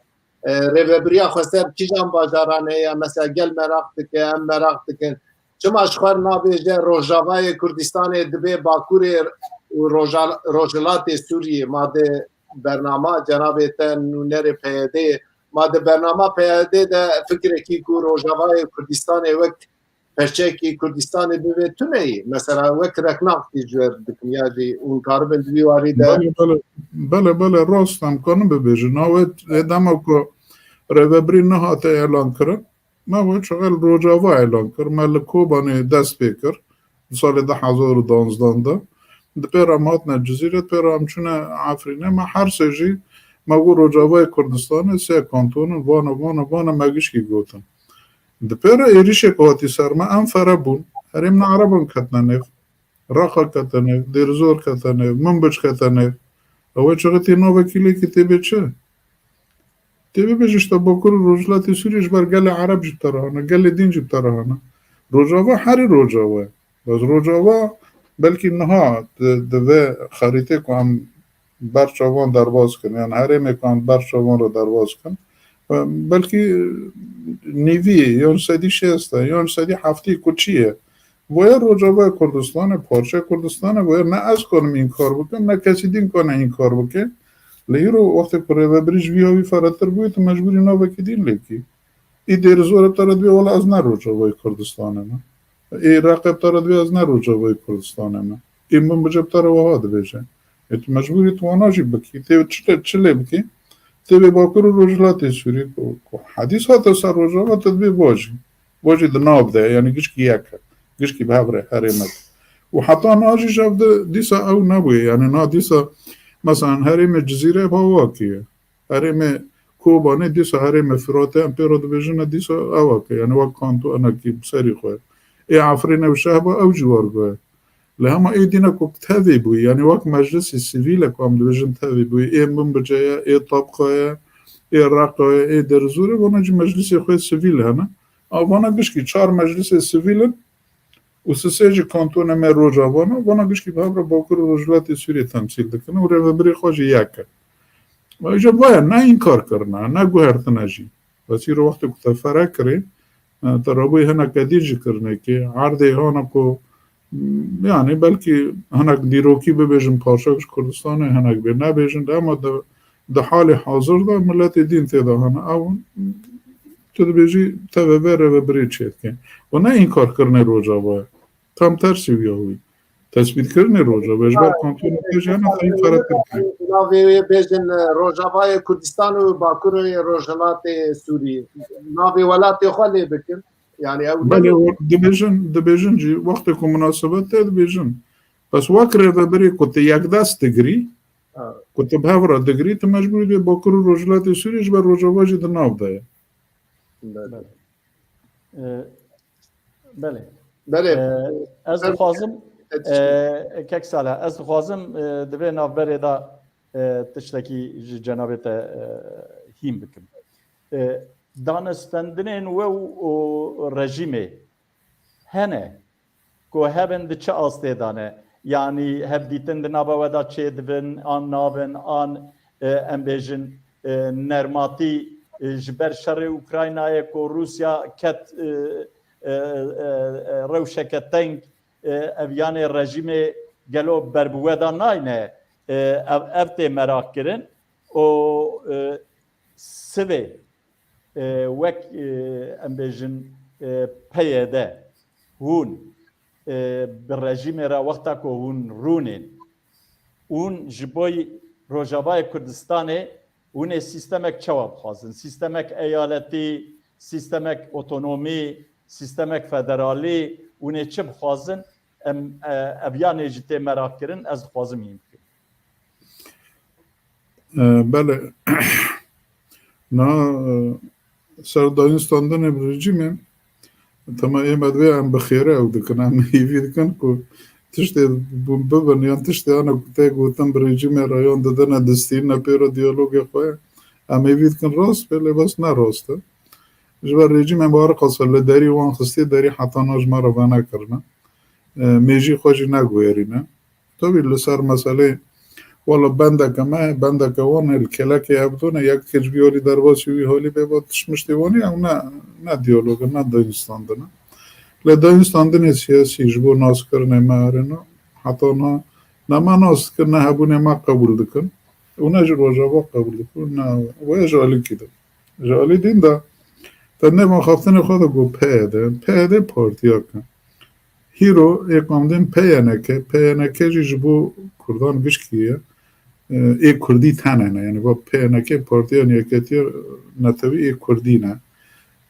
Speaker 1: ریوبریا خسر کیجان بازارانه مثلا گل مراق دکه ام مراق دکن چما اشخار نابیجه روجاوای کردستان دبی باکور روجلات سوریه ماده برنامه جناب تنونر پیاده ماده برنامه پیاده ده فکر کی کو روجاوای کردستان وقت پرچکی کردستان به تو نه مثلا وقت رکناختی جور دنیایی اون کاربن دیواری ده
Speaker 3: بله راستم کنم ببیجه نوید ادامه که ریوبری نهات اعلان کرد ما شغل روجاوا اعلان کرد ملکو بانه دست بکر سال 2012 ده پیرام هاتنا جزیره پیرام چونه عفرینه ما هر سجی ما گو روجاوای کردستان سه کانتون وانا مگیش کی گوتن دپیرا ایریشه کواتی سرما ام فرابون هریم عربان کتنه راقا کتنه درزور کتنه منبج کتنه اوه چغتی نو وکیلی که تیبه چه تیبه بجشتا باکر روجلاتی سوریش بر گل عرب جبترهانه گل دین جبترهانه روجاوا هری روجاوا بس روجاوا بلکه نها دوه خریطه که هم برچاوان درواز کن یعنی هریم که هم برچاوان رو درواز کن بلکه نیوی یا سدی شسته یا سدی هفتی کچیه باید روجاوای کردستان پارچه کردستان باید نه از کنم این کار بکن نه کسی دین کنه این کار بکن لیرو وقتی که ریوبریش بیاوی فراتر بوید تو مجبوری نو که دین لیکی ای دیر زور تارد بی والا از نه روجاوای کردستان ما ای رقب تارد بی از نه روجاوای کردستان ما ای من بجب تارد وحاد بیشه ای تو مجبوری تو آناجی بکی تیو چلی بکی تبي باكر الرجلات سوري حديث هذا صار رجال تبي باجي دناب ده يعني قش كي بهبره هرمت وحتى ناجي شاف ديسا او نبوي يعني نا ديسا مثلا هرم الجزيره بواكي هرم كوباني ديسا هرم فراته امبيرو ديفيجن ديسا اواكي يعني وكانتو انا كي بسري خو اي عفرينه وشهبه او جوار لهم ايدينا كتابي بوي يعني وقت مجلس السيفيل كم ديفيجن تابي بوي اي من بجايا اي طبقه اي راقه اي درزوره ونجي مجلس اخوي السيفيل هنا او وانا قشكي 4 مجلس السيفيل وسساجي كانتون ما روجاوانا وانا قشكي بهبره باكر رجلات سوريا تمثيل دكنا وريفبري خوجي ياكا واجا بايا نا انكار کرنا نا گوهرتنا جي بس يرو وقت كنت فركري ترابوي هنا كديج کرنه كي عرضي هنا کو يعني بلكي هناك ديروكي ببيجن پارشاكش كردستان هناك بي نبيجن ده اما ده حال حاضر ده ملت دين تيدا هنا او تدبيجي تبه و بريد شد كن و نه انكار کرنه روجاوا تام ترسي بيهوي تثبيت کرنه روجاوا اجبار كانتون تيجي هنا تاين فراتر كن
Speaker 1: ناوی بیجن روجاوای کردستان و باکور روجلات سوری ناوی ولات خالی بکن يعني
Speaker 3: بله دبیجن جی وقت که مناسبت دبیجن پس وقت ریوبری کت یک دست دگری کت بهورا دگری تو مجبوری بی باکر روجلات سوریش بر روجاواجی دناب ده
Speaker 2: بله از خوازم کک ساله از خوازم دبی نافبری دا تشتکی جنابت هیم بکن دانستندنین و رژیمه هنه که هبن ده چه آسته دانه یعنی هب دیتن ده نابا ودا چه دون آن نابن آن امبیجن نرماتی جبر شر اوکراینای که روسیا کت روشکتنگ اویان رژیم گلو بربودا ناینه افت مراک کرن و سوی وک ام بیجن پیاده هون بالرژیم را وقتا که هون رونین اون جبوی روجاوای کردستانه اون سیستمک چواب خواستن سیستمک ایالتی سیستمک اتونومی سیستمک فدرالی اون چه بخواستن ابیان جتی مراک کرن از خوازم یمکن
Speaker 3: بله نه سر داینستاندن رژیمه تما ایمدوی ام بخیره او دکن ام هیوی دکن که تشتی ببن یان تشتی آنه کتی گوتن برژیم رایان دادن دستیر نپیرا دیالوگی خواه ام هیوی دکن راست بله بس نه راسته جبر رژیم بار قصر لداری وان خستی داری حتی ناجما را بنا کرنا میجی خوشی نگویرینه طبعی لسر مسئله والا بنده که وان الکلک یبدونه یک کجبیالی در واسیوی حالی ببادش مشتیوانی او نه دیالوگ نه داینستاندنه لداینستاندن سیاسی جبو ناس کرنه مهرنا حتی نه ما ناس کرنه هبونه ما قبول دکن اونا جروا جواب قبول دکن نه وی جالی کده جالی دین ده تنه ما خواستن خود گو پیده پارتیا کن هیرو اقامدن پیانکه جبو کردان گشکیه ای کردی تنه نه یعنی با پیانکه پارتیا نیاکتی نتوی ای کردی نه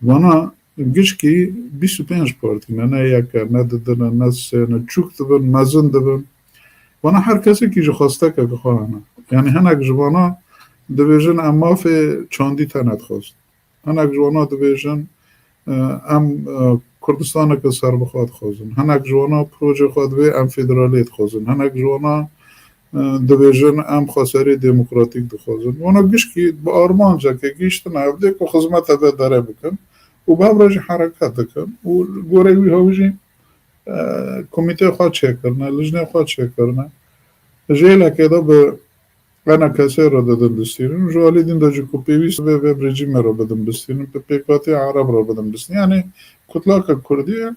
Speaker 3: وانا گشکی 25 پارتی نه یکر نه ددن نه سه نه چوک دبن مزن دبن وانا هر کسی که جو خواسته که بخواهنه یعنی هنک جوانا دویژن اماف چاندی تنت خواست هنک جوانا دویژن ام کردستان که سر بخواد خوزن هنک جوانا پروژه خود به ام فدرالیت خوزن هنک جوانا دویژن ام خاصری دموکراتیک دخوزن وانا گشکی با آرمان جا که گیشتن هفته که خدمت به داره بکن و بابراج حرکت دکن و گوروی هاویجی کمیته خواه چه کرنه لجنه خواه چه کرنه جیله که دا به انا کسی را دادن بستیرن جوالی دین دا جو پیویست به وب رژیم را بدن بستیرن به پیکاتی عرب را بدن بستیرن یعنی کتلاک کردیه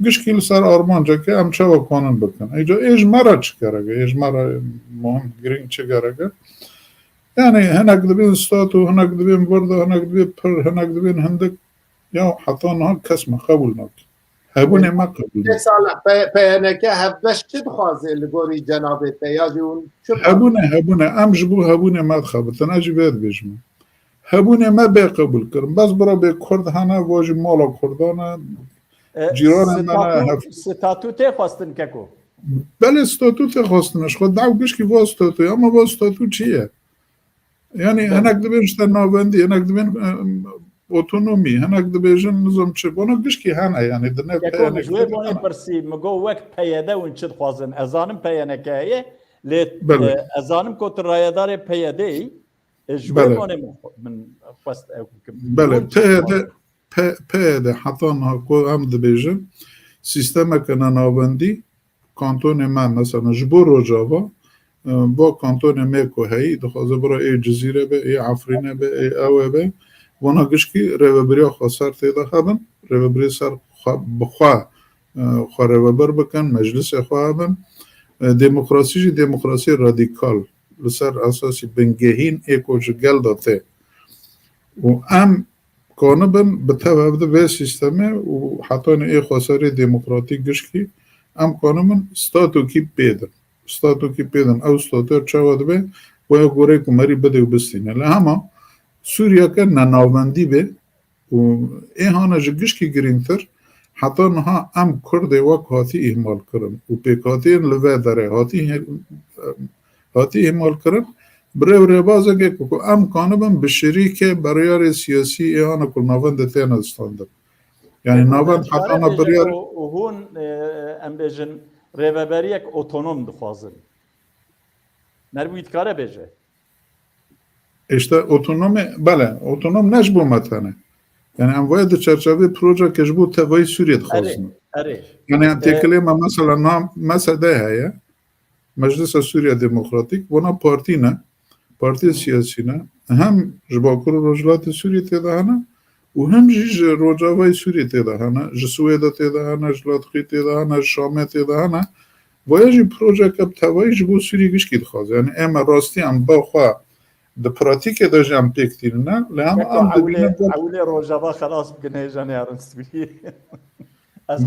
Speaker 3: گشکیل سر آرمان جا که ام چه و کانون بکن ایجا ایج مرا چه کرگه ایج مرا مهم گرین چه کرگه یعنی هنک دبین ستاتو هنک دبین برده هنک دبین پر هنک دبین هندک یا حتی نه کس ما قبول نکن هبونه ما قبول
Speaker 1: نکن سال پیانکه هفدش چه بخوازه لگوری جنابت یادی اون
Speaker 3: هبونه ام جبو هبونه ما دخابتن اجی بید بجمه هبونه ما به قبول کرم بس برا به کرد هنه واجی مالا کردانه جیران من
Speaker 2: ستاتوت خواستن که کو
Speaker 3: بله ستاتوت خواستنش خود دعو گشکی واز ستاتوی اما واز ستاتوت چیه یعنی هنک دبینشتن نابندی هنک دبین اتونومی هنک دبیجن نظام چه بانا گشکی هنه یعنی دنه
Speaker 2: یکو جوی بانی پرسی مگو وقت پیاده اون چه خوازن ازانم پیانکه ایه ازانم کت رایدار پیاده ای جوی بانی من خواست
Speaker 3: بله پیاده حتی ناکو هم دبیجن سیستم کنه نابندی کانتون من مثلا جبو روجاوا با کانتون میکو هی دخوازه برای ای جزیره به ای عفرینه به ای اوه به وانا گشکی ریوبری خواستر تیده خبن ریوبری سر بخواه ریوبر بکن مجلس خواه بن دموکراسی رادیکال لسر اساسی بنگهین ایکو جگل داته و ام کانه بن بتوابده به سیستمه و حتی ای خواستری دموکراتیک گشکی ام کانه من ستاتو کی پیدن او ستاتو چاوده به و یا گوره کماری بده و بستینه لحما سوریا که نناوندی به و ایهانا جگشکی گرینتر حتی نها ام کرده وک هاتی احمال کرن و پیکاتی لوه داره هاتی احمال کرن برای ربازه که ام کانه بم بشریک برایار سیاسی ایهانا کل ناوند تین استانده یعنی ناوند حتی نا برایار
Speaker 2: و هون ام بیجن ریوبری یک اتونوم دخوازن نربوید کاره بیجه
Speaker 3: işte otonom نجبو متنه yani em vay de çerçeve proje ke jbo tevayı Suriye dixwazin yani tekele ma mesela nam mesele heye Meclis Suriye Demokratik buna parti siyasi ne hem jbo kur rojlat Suriye te dahana و هم جی روجاوای سوری تیده هنه جی سویده تیده هنه جی لاتخی تیده هنه جی شامه تیده هنه باید جی پروژه کب تاوایی جی بو سوری گشکی دخواست یعنی اما راستی هم با خواه ده پراتیک ده جی هم پیکتیر نه لهم هم دبینه
Speaker 2: عوله روجاوا خلاص بکنه جان یارن سوری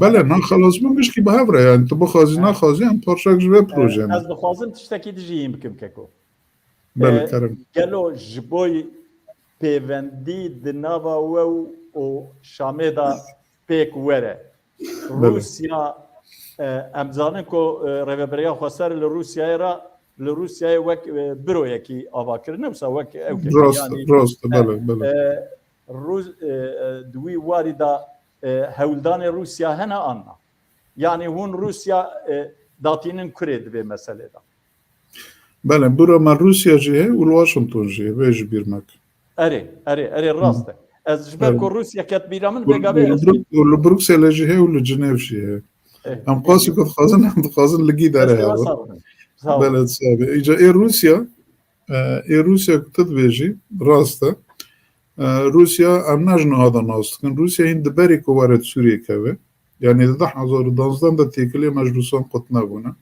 Speaker 3: بله نه خلاص من گشکی به هفره یعنی تو بخوازی نه خوازی هم پارشاک جوه پروژه نه
Speaker 2: از بخوازم تشتکی دیجیم بکم ککو
Speaker 3: بله کرم
Speaker 2: گلو جبوی پیوندی دناوا و شامه دا پیک وره روسیا امزانه کو ریوبریا خسر لروسیا را لروسیا وک برو یکی آوا کرد نفسه وک
Speaker 3: راست بله
Speaker 2: روز دوی واردا هولدان روسیا هنا آنها yani هون روسیا داتینن کرد به مسئله دا
Speaker 3: بله برو من روسیا جیه و واشنطن جیه ویج بیرمک
Speaker 2: اری راسته از جبر کو روسیا کت بیرامن بگاوه
Speaker 3: و بروکسل جیه و لجنیو جیه هم قاسی کد خازن لگی داره بله صاحب ایجا روسیا کتد ویجی راسته روسیا ام نجنو هذا ناست كان روسيا هند بري كوارد سوريا كوي يعني ده 2012 ده تيكلي مجلسان قطنا بونا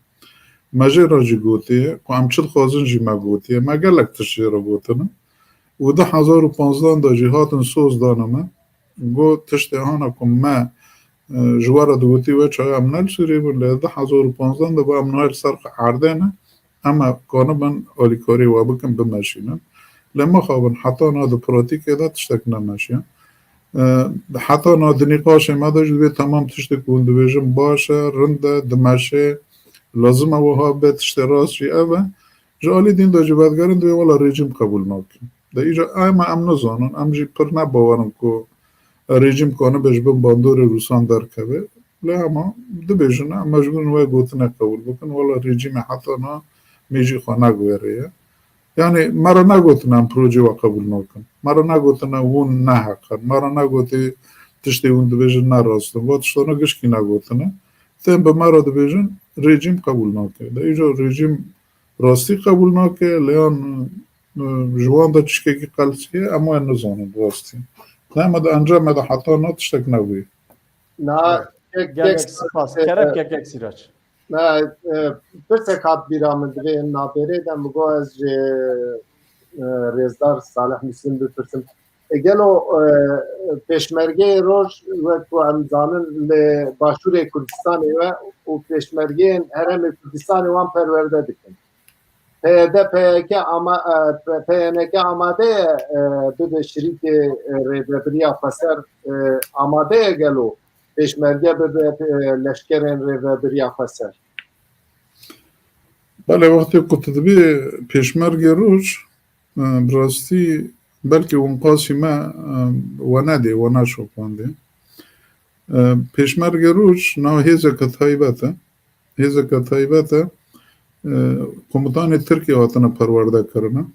Speaker 3: مجي راجي قوتي كو ام چل خوازن جي ما قوتي ما قالك تشيرا قوتنا وده 2015 ده جهاتن سوز دانما قو تشتي هانا كم ما جوارا دوتي وچا امنال سوريا بولا ده 2015 ده با امنال سرق عردنا اما كانبن اوليكوري وابكن بماشينا لما خابن حتى نادو براتيك ده تشتكنا ماشي حتى نادو نقاش ما داش بي تمام تشتكون دويجن باشه رنده دمشه لازم اوها به تشتراس شي اوه جالي دين دو جبادگارن دوی والا رژیم قبول ناکن ده ایجا اما ام نزانن ام جي پر نباورن که رژیم کانه بجبن باندور روسان در کبه لما دو بیجن مجبور نوی گوتنه قبول بکن والا رژیم حتى نا میجی خانه گویره يعني مرة نقولنا بروجي وقبول نوكن مرة نقولنا ون نهكر مرة نقولي تشتي ون دبيجن نراستن واتشتنا قشكي نقولنا ثم بمرة دبيجن ريجيم قبول نوكن ده يجو ريجيم راستي قبول نوكن لأن جوان ده تشكي قلسية أما النظام راستي لما ده أنجا ما ده حتى ناتشتك نوي
Speaker 1: نا
Speaker 2: گلک سپاس کرب گلک سیراج
Speaker 1: نه پرسک هات بیرامن دوی نابره دم بگو از رزدار صالح مسلم بپرسم گلو پیشمرگه روش و تو امزانن لباشور کردستان و پیشمرگه هرم کردستان وان پرورده دکن پیانکه آماده بده شریک ریبریا فسر آماده گلو پیشمرگه به لشکرین ریبریا فسر
Speaker 3: بله وقتی کت دبی پیشمرگه روش براستی بلکه اون قاسی ما ونده ونشو کنده پیشمرگه روش نه هیزه کتایبته کومتان ترکیه وطن پرورده کرنه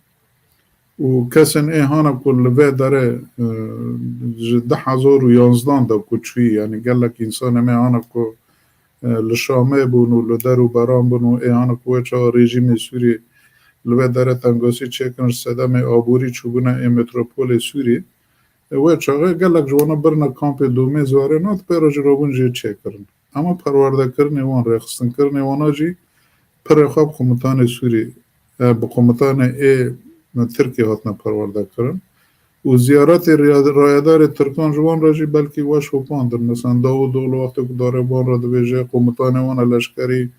Speaker 3: و کسن هانا کل به داره 10,011 دا کچوی یعنی گلک انسان می هانا که لشامه بونو لدر و برام بونو هانا که وچه رژیم سوری لبه داره تنگاسی چکن صدم آبوری چوبونه متروپول سوری وچه گلک جوانا برنا کامپ دومه زواره نات پیراج رابون جی چکرن اما پرورده کرنه وان رخصن کرنه وانا جی پر خواب کومتان سوری با کومتان ترکیه هاتنا پرورده کرن و زیارت رایدار ترکان جوان راجی بلکی واش و پاندر مثلا داود دولو وقتی که داره بان را دویجه کومتان وان لشکری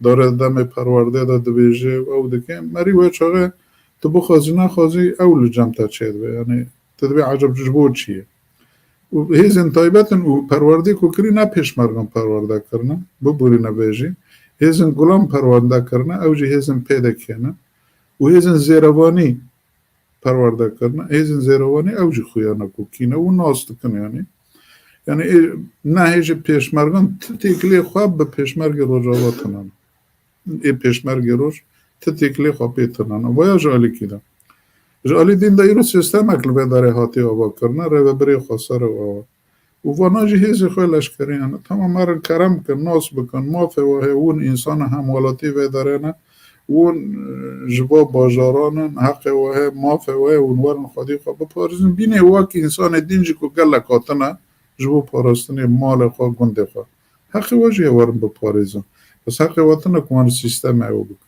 Speaker 3: داره دم پرورده دا دویجه او دکه مری و چاقه تو بخوازی نخوازی اول جمتا چید یعنی تدبی عجب جبود چیه و هیزن تایبتن و پرورده که کری نه پیشمرگان پرورده کرنه ببوری نبیجی هیزن گلام پرورده کرنه او جی هیزن پیدا کنه و هیزن زیروانی پرورده کرنه هیزن زیروانی او جی خویانه کنه و ناست کنه یعنی نه هیچ پیشمرگان تیکلی خواب به پیشمرگ رجاواتنان پیشمرگ روش تیکلی خواب پیتنان و یا جالی کده جالی دین دا ایرو سیستم اکل به داره هاتی آبا کرنه رو بری خسار و وانا جی هیزی خوی لشکری تمام مرن کرم کن ناس بکن مافه و اون انسان همولاتی و داره نه اون جوا باجاران حق وه ماف وه اونوارن خودی خواه بپارزن بینه واکی انسان دینجی که گل کاتنه جوا پارستنی مال خواه گنده خواه حق واجه وارن بپارزن بس حق وطنه کمان سیستم او بکن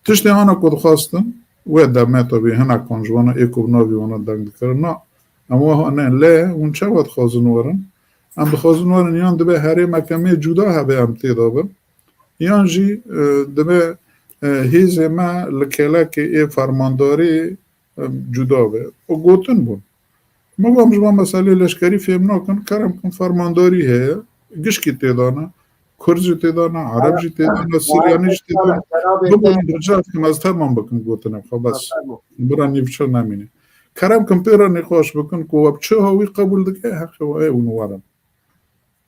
Speaker 3: تشتی آنها کد خواستن و دمه تابی هنه کنجوانا ایکو بناوی وانا دنگ دکر نه اما هنه لی اون چه وقت خوازن وارن ام بخوازن وارن یان دبه هره مکمه جدا هبه ام تیدابن یان جی دبه هیزه ما لکیله که ای فرمانداری جدا به و گوتن بون ما گام جوا مسئله لشکری فهم نکن کرم کن فرمانداری هست گشکی تیدانه کرزی تیدانه عربی تیدانه سیریانیش تیدانه ببون رجعت کم از ترمان بکن گوتنم خب بس برا نیفچه نمینه کرم کم پیرا نخواش بکن که واب چه هاوی قبول دکه حقی وای اونوارم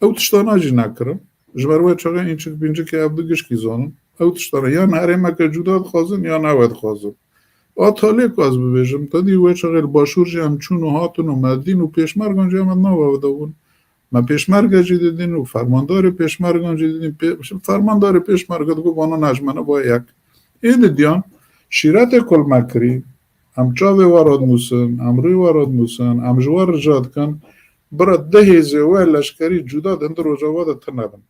Speaker 3: او تشتانه جی نکرم جبروه چاقه این چک بینجه که عبدو گشکی زانم او تشتانه یا نهرمه که جدا خوازن یا نوید خوازن آتاله که از ببیجم تا دیوه چاقه باشور جی همچون و هاتون و مدین و پیشمرگان جی همه نواوده بون ما پیشمرگ جی دیدین و فرماندار پیشمرگان جی دیدین فرماندار پیشمرگان گو بانا نجمنه با یک این دیدیان شیرت کل مکری هم چاوه وارد موسن هم روی وارد موسن هم جوار رجاد کن برا ده زیوه لشکری جدا دند روجاواد تنبن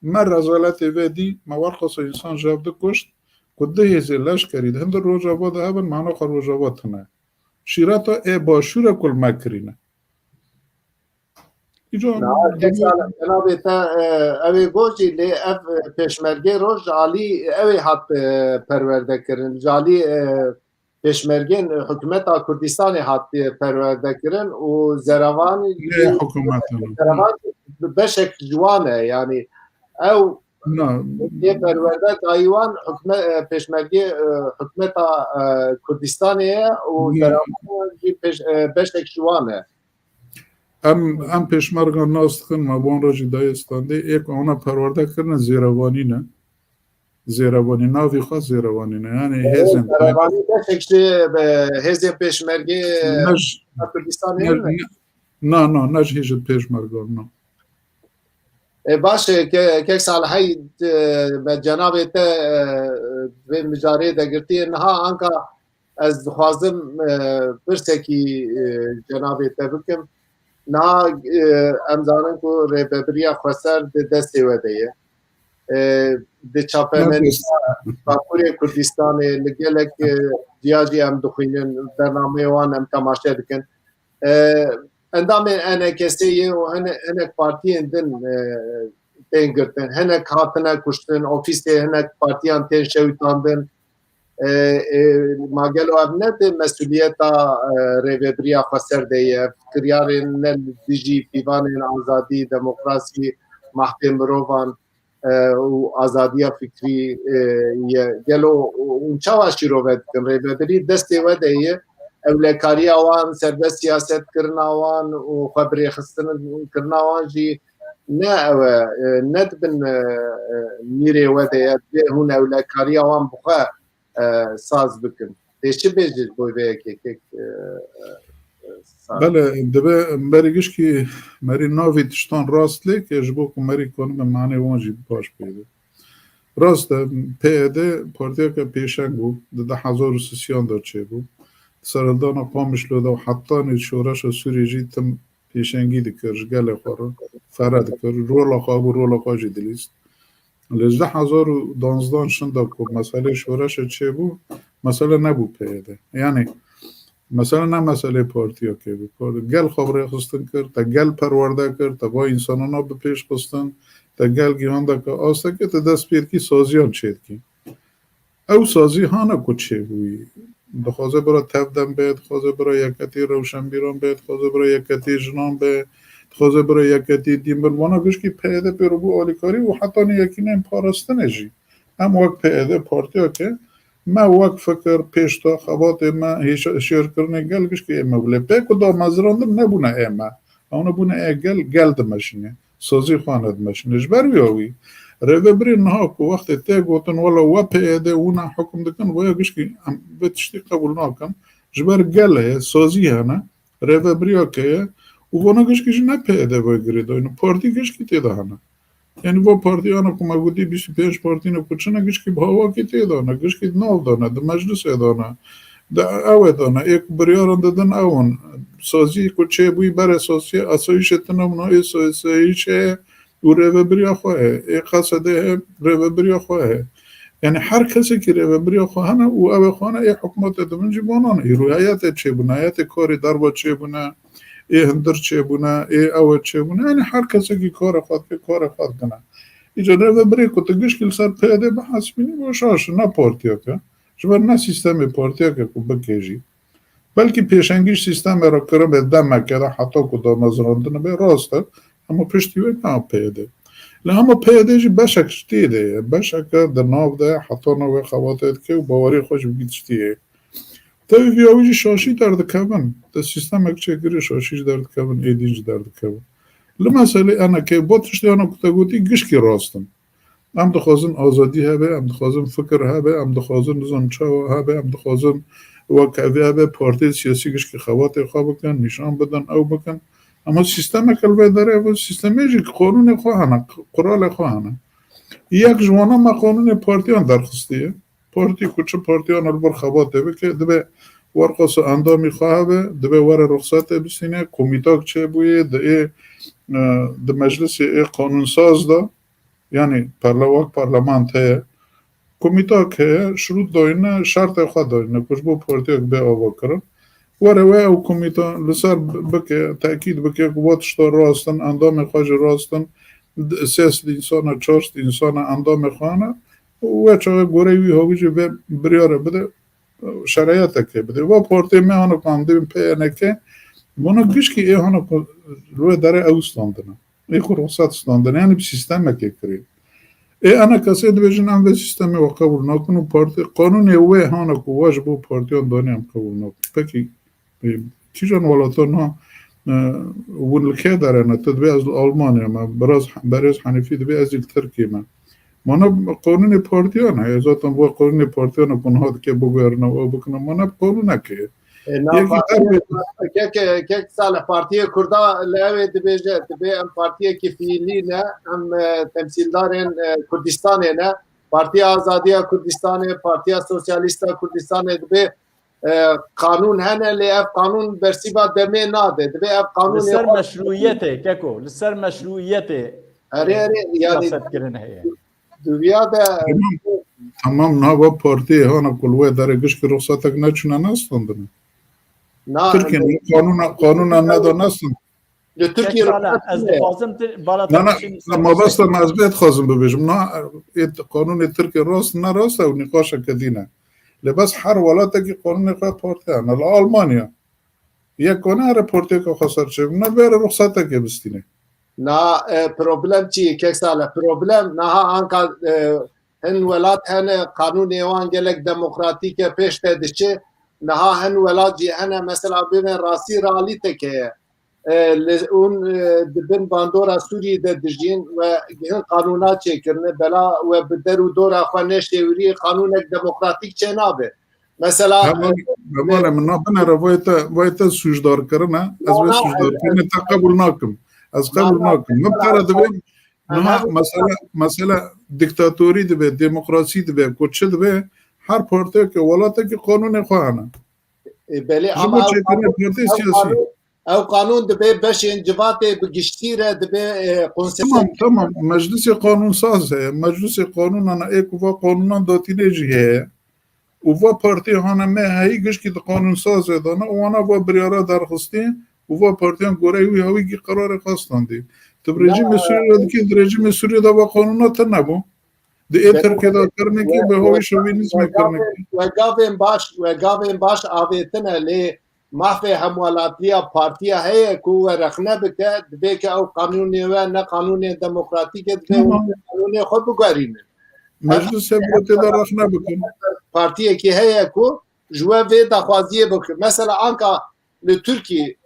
Speaker 3: من رزالت ویدی موار خاص انسان جابده کشت که ده زی لشکری دند روجاواد هبن معنا خوا روجاواد تنه شیرت ای باشور کل مکرینه
Speaker 1: جناب تا اوی گوشی لی اف پیشمرگی رو جالی اوی حد پرورده کرن جالی پیشمرگین حکومت کردستان حد پرورده کرن و زروان بشک جوانه یعنی او یه پرورده تایوان پیشمرگی حکومت کردستانیه و زروان بشک جوانه
Speaker 3: ام پیشمرگان ناست کن مبان را جدای استانده ایک اونا پرورده کرن زیروانی نه زیروانی ناوی خواه زیروانی نه یعنی هزم
Speaker 1: زیروانی بشکشی به هزم پیشمرگی کردستانی
Speaker 3: نه نج هیچ پیشمرگان نه
Speaker 1: باشه که سال هی به جناب تا به مجاری دگرتی نها انکا از خوازم برسکی جناب تا بکم نا امزانن کو ریبریا خسر د دسته ودیه د چاپمن باکوری کردستان لګلک دیاجی هم دخینن برنامه وان هم تماشا دکن اندام انا کسی و هنک پارتی اندن تنگرتن هنک هاتنه کشتن اوفیس هنک پارتیان تن شویتاندن ماگلو ابنت مسئولیتا ریبریا خسر دیه فکریارن نل دیجی پیوان آزادی دموکراسی محکم روان و آزادی فکری گلو اونچا واشی رو ود کن ریبری دستی و دیه اولکاری آوان سربست سیاست کرنا آوان و خبری خستن کرنا آوان جی نه ند بن میره و دیه هون اولکاری آوان بخواه ساز بکن دیشی بیجید بوی که
Speaker 3: بله دبه مریگش که مری ناوی تشتان راست لی که جبو که مری کنم معنی وانجی باش بیده راست پیده پارتیا که پیشنگ بود ده 1000 دا چه بود سرالدانا قامش لوده و حتی نید شورش و سوری جی تم پیشنگی دکر جگل خواره فرد دکر رولا خواب و رولا خواه جی دلیست لجده 1012 شنده که مسئله شورش چه بود مسئله نبود پیده یعنی مثلا نه مسئله پارتیا که بود گل خبره خستن کرد تا گل پرورده کرد تا با انسانانا به پیش خستن تا گل گیانده که آسته که تا دست پیر کی سازیان چید کی او سازی هانه که چه بوی دخوازه برای تفدن بید خوازه برای یکتی روشن بیران بید خوازه برای یکتی جنان بید خوازه برای یکتی دین بروانا گوش که پیده پیرو بو آلیکاری و حتی یکی نیم پارستنه جی هم وقت پیده پارتیا که ما وقت فکر پیش تا خوابات ما شیر کرنه گل گوش که ایمه بله پیکو دا مزراندم نبونه ایمه اونه بونه ای گل دمشینه سازی خواند مشینه جبر بیاوی روی بری نها که وقت تی گوتن والا و پیده اونا حکم دکن و یا گوش که به تشتی قبول ناکن جبر گله سازی هنه روی بری که و وانا گوش که نه پیده باید گریده اینو پارتی گوش که تیده هنه یعنی و پارتیانا که مگودی 25 پارتینا کچنا گشکی بهوا کی تیدانا گشکی نال دانا د مجلس دانا د او دانا یک بریاران دادن اون سازی کچه بوی بر اساسی اسایش تنم نو اسایش و رو بریا خواه قصده رو بریا خواه یعنی هر کسی که رو بریا خواهنه و او خواهنه ای حکومت دمن جبانان ای رویت چه بونه ایت کاری در با چه بونه ای هندر چه بونه ای او چه بونه یعنی هر کسی که کار خود کنه ایجا رو بری که تگیش کل سر پیاده به حسبینی باشاش نه پارتیا که جبر نه سیستم پارتیا که بکیجی بلکه پیشنگیش سیستم را کرم به دمه که حتی که دام از راندن به راسته اما پشتیوی نه پیاده لما پیاده جی بشک شتیده بشک در ناو ده حتی نوی خواتید که باوری خوش بگید شتیه تاوی ویاویجی شاشی درد کبن در سیستم اکچه گری شاشیش درد کبن ایدینج درد کبن لمساله انا که باتشتی انا کتگوتی گشکی راستن ام دخوازن آزادی هبه ام دخوازن فکر هبه ام دخوازن زنچاو هبه ام دخوازن وکوی هبه پارتی سیاسی گشکی خوات خواه بکن نشان بدن او بکن اما سیستم کلبه داره و سیستمی جی قانون خواهنه قرال خواهنه یک جوانا ما قانون پارتیان درخستیه پارتی کچه پارتیان البر خوات هبه که دبه ورقاس اندامی خواه به دبه ور رخصت بسینه کمیتاک چه بویه د مجلس قانون ساز دا یعنی پارلمان ته کمیتا که شروط داینه شرط خود داینه کش بو پارتیک به آوا کرن وره او کمیتا لسر بکه تأکید بکه قواتش دا راستن اندام خواج راستن سیس انسان چارست انسان اندام خوانه و چه گوره وی هاویجی به بریاره بده شرایط که بده و پارتی میانو کاندیم پیانه که بنا گشکی ای هانا روی داره او ستاندنه ای خور رخصت ستاندنه یعنی به سیستم که کریم ای انا کسی دویجن ام به سیستم و قبول نکن و پارتی قانون اوه هانا که واجب و پارتیان دانی هم قبول نکن پکی کیجان ولاتو نا ونلکه داره نه تدوی از آلمانیا ما براز حنیفی دوی از ترکیه ما مانا قانون پارتیان های ازاتون با قانون پارتیان کنهاد که بگویرنه و بکنه مانا قانون نکه
Speaker 1: که سال پارتی کردا لعبه دبیجه دبی ام پارتی که فیلی نه ام تمثیلدارن کردستان نه پارتی آزادی کردستان پارتی سوسیالیست کردستان دبی قانون هنه لیاب قانون برسیبا دمه ناده دبی اب قانون
Speaker 2: لسر مشروعیته ککو لسر مشروعیته
Speaker 1: اره یعنی دویا ده
Speaker 3: تمام نه با پارتی هانا کلوه داره گشک رخصتک نچونه نستاندنه ترکیه قانون ندار نستن
Speaker 1: ترکیه
Speaker 3: نه ما بس مزبیت خواستم ببیشم نه قانون ترکیه راست نه راست و نقاش کدینه لباس هر ولاته که قانون خواهد پارتی هنه آلمانیا یک کنه هر پارتی که خواستر چه نه بیاره رخصته که بستینه
Speaker 1: نه پروبلم چیه که ساله پروبلم نه آنکا هن ولات هنه قانون ایوان گلک دموکراتیک پیش تدشه نه هن ولات جی هنه مثلا بین راسی رالی تکه اون دبن باندورا سوری ده دجین و هن قانونات چه کرنه بلا و بدرو دورا خوانه شوری قانونک دموکراتیک چه نابه مثلا
Speaker 3: بمالا من نابنه را وایتا سوجدار کرنه از وی سوجدار کرنه تا قبول ناکم از قبول ناکم مبتره دویم نه مثلا دیکتاتوری دوی دموکراسی دوی کچه دوی هر پارتی که ولاته که قانون خواهنه
Speaker 1: بله اما او قانون دوی بش انجبات بگشتیره دوی قنصفت
Speaker 3: تمام مجلس قانون سازه مجلس قانون انا ایک و قانونان داتینه جیه و پارتی هانه مه هایی گشت که قانون سازه دانه وانا و بریاره درخستی و پارتیان گوره وی هایی که قرار خواستاندی تب رژیم سوری را دکی رژیم سوری دا با قانونات نبو ده ای ترکی دا کرنه که به هایی شوینیزم کرنه
Speaker 1: و گاوین باش آویتنه لی محفه هموالاتیا پارتیا هیه که رخنه بکه دبی که او قانونی و نه قانونی دموکراتیک دبی قانونی خود بگارینه
Speaker 3: مجلس سبیتی دا رخنه بکن
Speaker 1: پارتیا که هیه که جوه وی دخوازیه بکن مثلا آنکا لترکی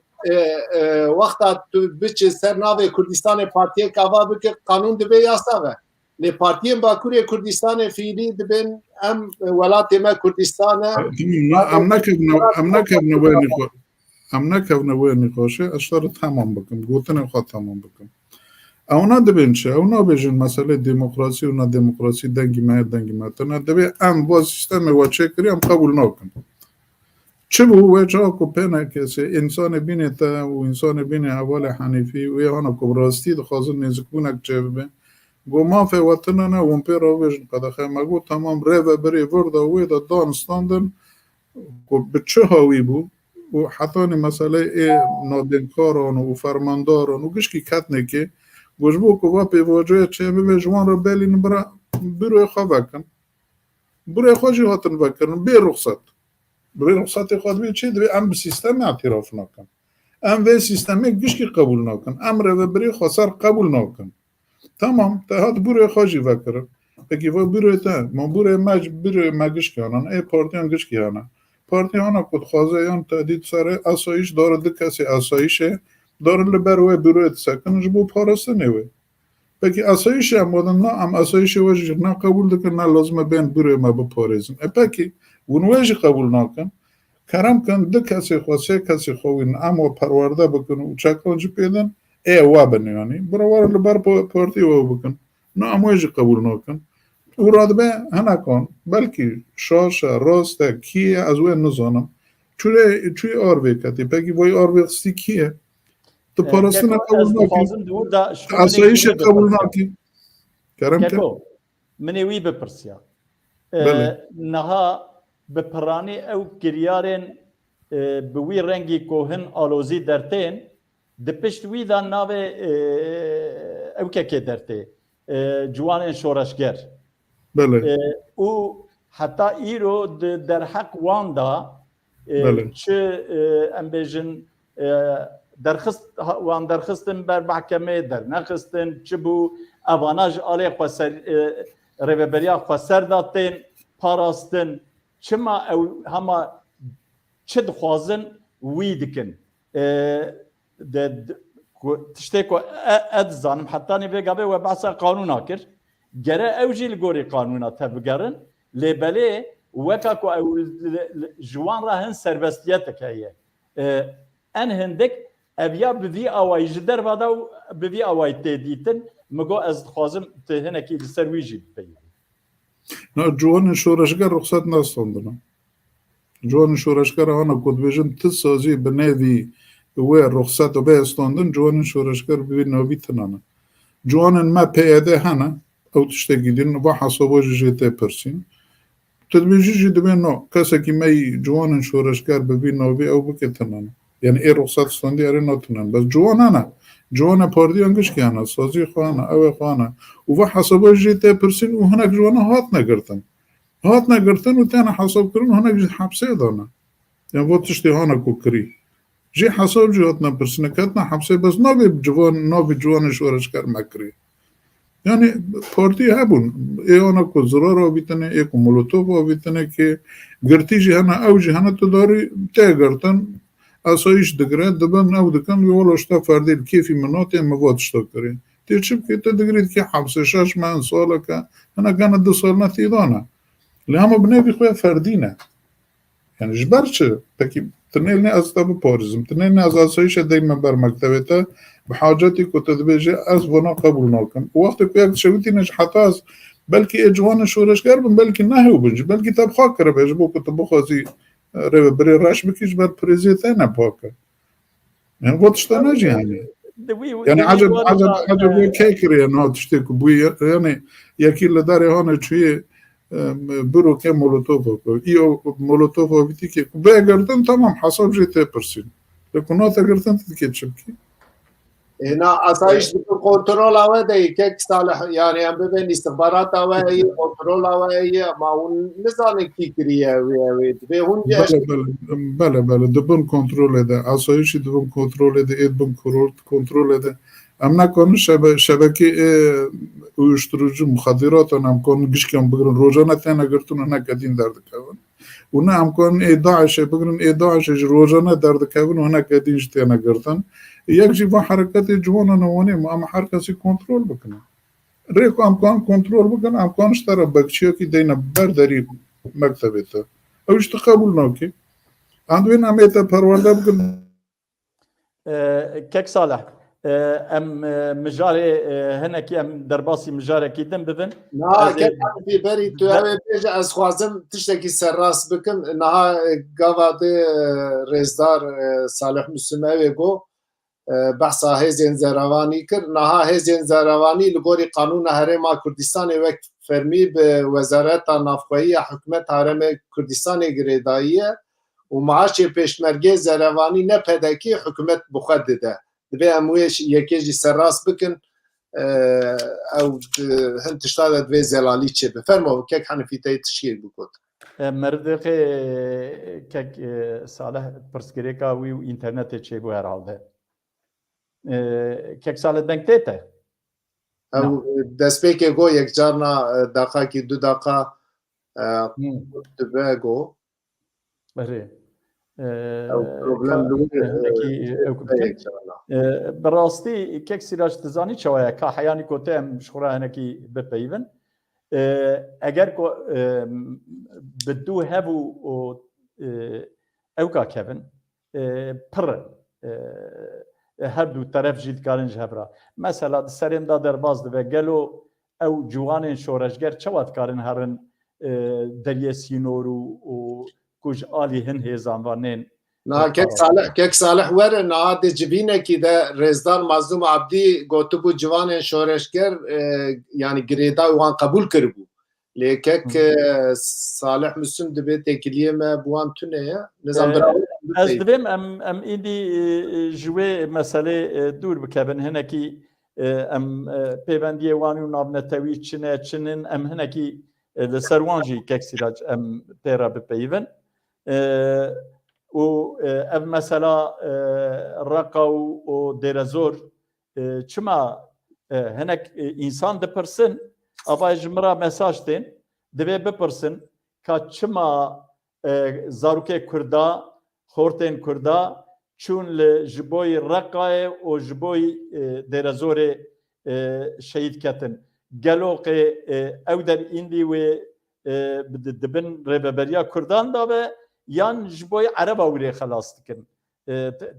Speaker 1: وقتا تو بچه سر ناوی کردستان پارتیه که آوا بکر قانون دبی یاساوه لی پارتیه باکوری کردستان فیلی دبین ام ولات ما کردستان
Speaker 3: ام نکبنه وی نقاشه اشتر تمام بکن گوتن خواه تمام بکن اونا دبن چه اونا بجن مسئله دموکراسی و نه دموکراسی دنگی ما تنه دبی ام با سیستم و چه کری ام قبول نکن چه بو و جا کو پنه کسی انسان بینه تا و انسان بینه اول حنیفی و یهانا کبراستی دخوازن نزکونک چه ببین گو ما فی وطنه نه ون پی را بجن قده خیمه گو تمام ریوه بری ورده وی دا دانستاندن گو به چه هاوی بو و حتی مسئله نادنکاران و فرمانداران و گشکی کت نکه گوش بو که واپی واجه چه ببه جوان را بلین برا بروی خواه بکن بروی خواه جی هاتن بکن بی رخصت بی رخصت خود بی چی دوی ام به سیستم اعتراف نکن ام به سیستمی گشکی قبول نکن ام رو بری خسر قبول نکن تمام تا هات بروی خواه جی بکرن بگی وای بروی تا ما بروی مگشکی هنن ای پارتیان گشکی هنن پارتیان کد خوازه یان تهدید سر اسایش داره ده کسی اسایشه داره لبروی بروی تسکنش بو پارسته نوی بگی اسایش هم بودن نه ام اسایش وجه نه قبول دکن نه لازمه بین بروی ما بپارزن بگی ونویج قبول نکن کرم کن ده کسی خواه سه کسی خوین اما پرورده بکن و چکانج پیدن ای وابن یعنی بروار لبر پارتی واب بکن نه امویج قبول نکن او رادبه هنکن بلکه شاشه راسته کیه از وی نزانم چوی آروی کتی بگی وی آروی خستی کیه تو پارسته نقبول نکی اسایش قبول نکی کرم که
Speaker 2: منی وی بپرسیا
Speaker 3: بله
Speaker 2: نها بپرانی او گریارن بوی رنگی کوهن آلوزی درتین ده پشت وی دا ناوه او که درته جوان شورشگر
Speaker 3: بله
Speaker 2: او حتی ایرو در حق واندا
Speaker 3: بله
Speaker 2: چه ام بیجن وان درخستن بر محکمه در نخستن چه بو اواناج آلی خواسر ریوبریا خواسر داتین پاراستن چه ما او هما چه دخوازن وی دکن تشتی که اد زانم حتی نوی گابه و بحثا قانونا کر گره او جیل گوری قانونا تبگرن لیبله وکا که او جوان را هن سربستیت که ان هندک اویا بوی آوائی جدر بادا و بوی آوائی تیدیتن مگو از خوازم تهنکی سروی جی بپیدی
Speaker 3: نه جوان شورشگر رخصت نستاندن جوان شورشگر آنها کد بیجن تسازی بنوی و رخصت و به استاندن جوان شورشگر بوی نوی تنانه جوان ما پیاده هنه او تشتگیدین و حسابا جیته پرسین تدبیجی جی دبین نو کسی که می جوان شورشگر بوی نوی او بکی تنانه یعنی ای رخصت استاندی اره نتنان بس جوان هنه جوان پاردی انگش که هنه سازی خوانه او خوانه و حسابا جیته پرسین و هنک جوان هات نگرتن و تانه حساب کرن هنک حبسه دانه یعنی و تشتی هانه کو کری جی حساب جی هات نپرسنه کتنا حبسه بس نابی جوان شورشگر مکری یعنی پارتی هبون ایانا کو زرار آبیتنه ایکو مولوتوف آبیتنه که گرتی جی هنه او جی هنه تو داری ته گرتن اسایش دگره دبن او دکن ویولاشتا فردیل کیفی مناتی موادشتا کری تیر چیب که تا دگرید که حبسه 6 ماه ساله که هنه گنه 2 سال نتیدانه لی همه بنوی خواه فردینه یعنی جبر چه؟ تاکی تنیل نه از تابو پارزم تنیل نه از اسایش دیمه بر مکتبه تا بحاجتی که تدبیجه از ونا قبول ناکن و وقتی که یک شویتی نش حتی از بلکه اجوان شورشگر بن بلکه نهیو بنج بلکه تب خاک کرده بیش بو که تبو خوزی رو بری رش بکیش بر پریزیته نپاکه یعنی وقتشتا نجی یعنی عجب بوی که کری یعنی تشتی که بوی یعنی یکی لداری هانه چوی برو که مولوتوف کو ایو مولوتوف بیتی که به گردن تمام حساب جیته پرسین لکنات گردن تدکی چبکی
Speaker 1: هنا اسایش کنترل اوه ده که صالح يعني ام ببین استخبارات اوه ای کنترل اوه ای ما اون نزانه کی کریه وی به اون
Speaker 3: بله دبن کنترل ده اسایش دبن کنترل ده ادبن کنترل ده ام نکن شبکه uyuşturucu muhadirat هم کن گشکم بگرن روزانه تنها گرتون نکدین درد کون اونا هم کن داعش بگرن داعش روزانه درد کون و نکدینش تنها گرتن یک جیبا حرکت جوان نوانی ما هم هر کسی کنترل بکنه ریکو هم کن کنترل بکنه هم کنش تر بکچیا که دینا برداری مکتبه تا اوش تقبل نوکی اندوین هم ایتا پرورده بکن
Speaker 2: کک صالح ام مجاري هناك ام درباسي مجاري كيدن ببن
Speaker 1: نها كيف حنفي بري تو اوي بيجي از خوازم تشتكي سراس بكم نها قاضي رزدار صالح مسلم اوي جو بحثا هزين زراواني كر نها هزين زراواني لغوري قانون هرما كردستان وك فرمي بوزارات نافخوية حكومت هرم كردستان غريدائية ومعاش پێشمەرگەی زەرەوانی نەپەدەکی حکومت بخواد دەدا دەبێ ئەموێش یەکێژی سەرڕاست بکن ئەو هەند تشتا دەبێ زێڵالی چێ بفەرمەوە کێک حەنفیتەی تشکیل بکۆت
Speaker 2: مردقی کێک ساڵح پرسگرێکا وی و ئینتەرنێتێ چێ بۆ هەراڵدە کێک ساڵت دەنگتێتە
Speaker 1: ئەو دەستپێکێ گۆ یەکجارنا داقاکی دوو داقا دەبێ گۆ
Speaker 2: بەڕاستی کێک سیراج دەزانی چاوایە کا حەیانی کۆتە ئەم شخڕانێکی بپەیون ئەگەر بدوو هەبوو ئەو کاکەبن پڕ هەردوو تەرەف ژی دکارن هەبرا مەسەلا سەرێمدا دەرباز دەبێ گەلۆ ئەو جوانên شۆرەشگەر چاوا دکارن هەرن دەریە سینۆر و كوج آلي هن هيزانوانين
Speaker 1: كيك صالح ور نهاد جبينكي ده رزدار مظلوم عبدي قوتبو جوان شورشگر يعني جريدا وان قبول كربو لكيك صالح مسلم دبي تكليه ما بوان تونه نظام
Speaker 2: از دبم ام ايدي جوي مساله دور بكبن هناكي ام بيبنديه وانو نابنتوي چنن ام هناكي لسروانجي كيك سيراج ام بيرا ببيفن و ev mesela raka û derezor çima hinek insan dipirsin ava ji min re mesaj tên divê bipirsin ka çima zarokê Kurda xortên Kurda çûn li ji boî Reqayê û ji boî derezorê şehîd ketin geloqê ew derîndî wê dibin rêveberiya Kurdan da ve yan ji boî Ereba wîrê xelas dikin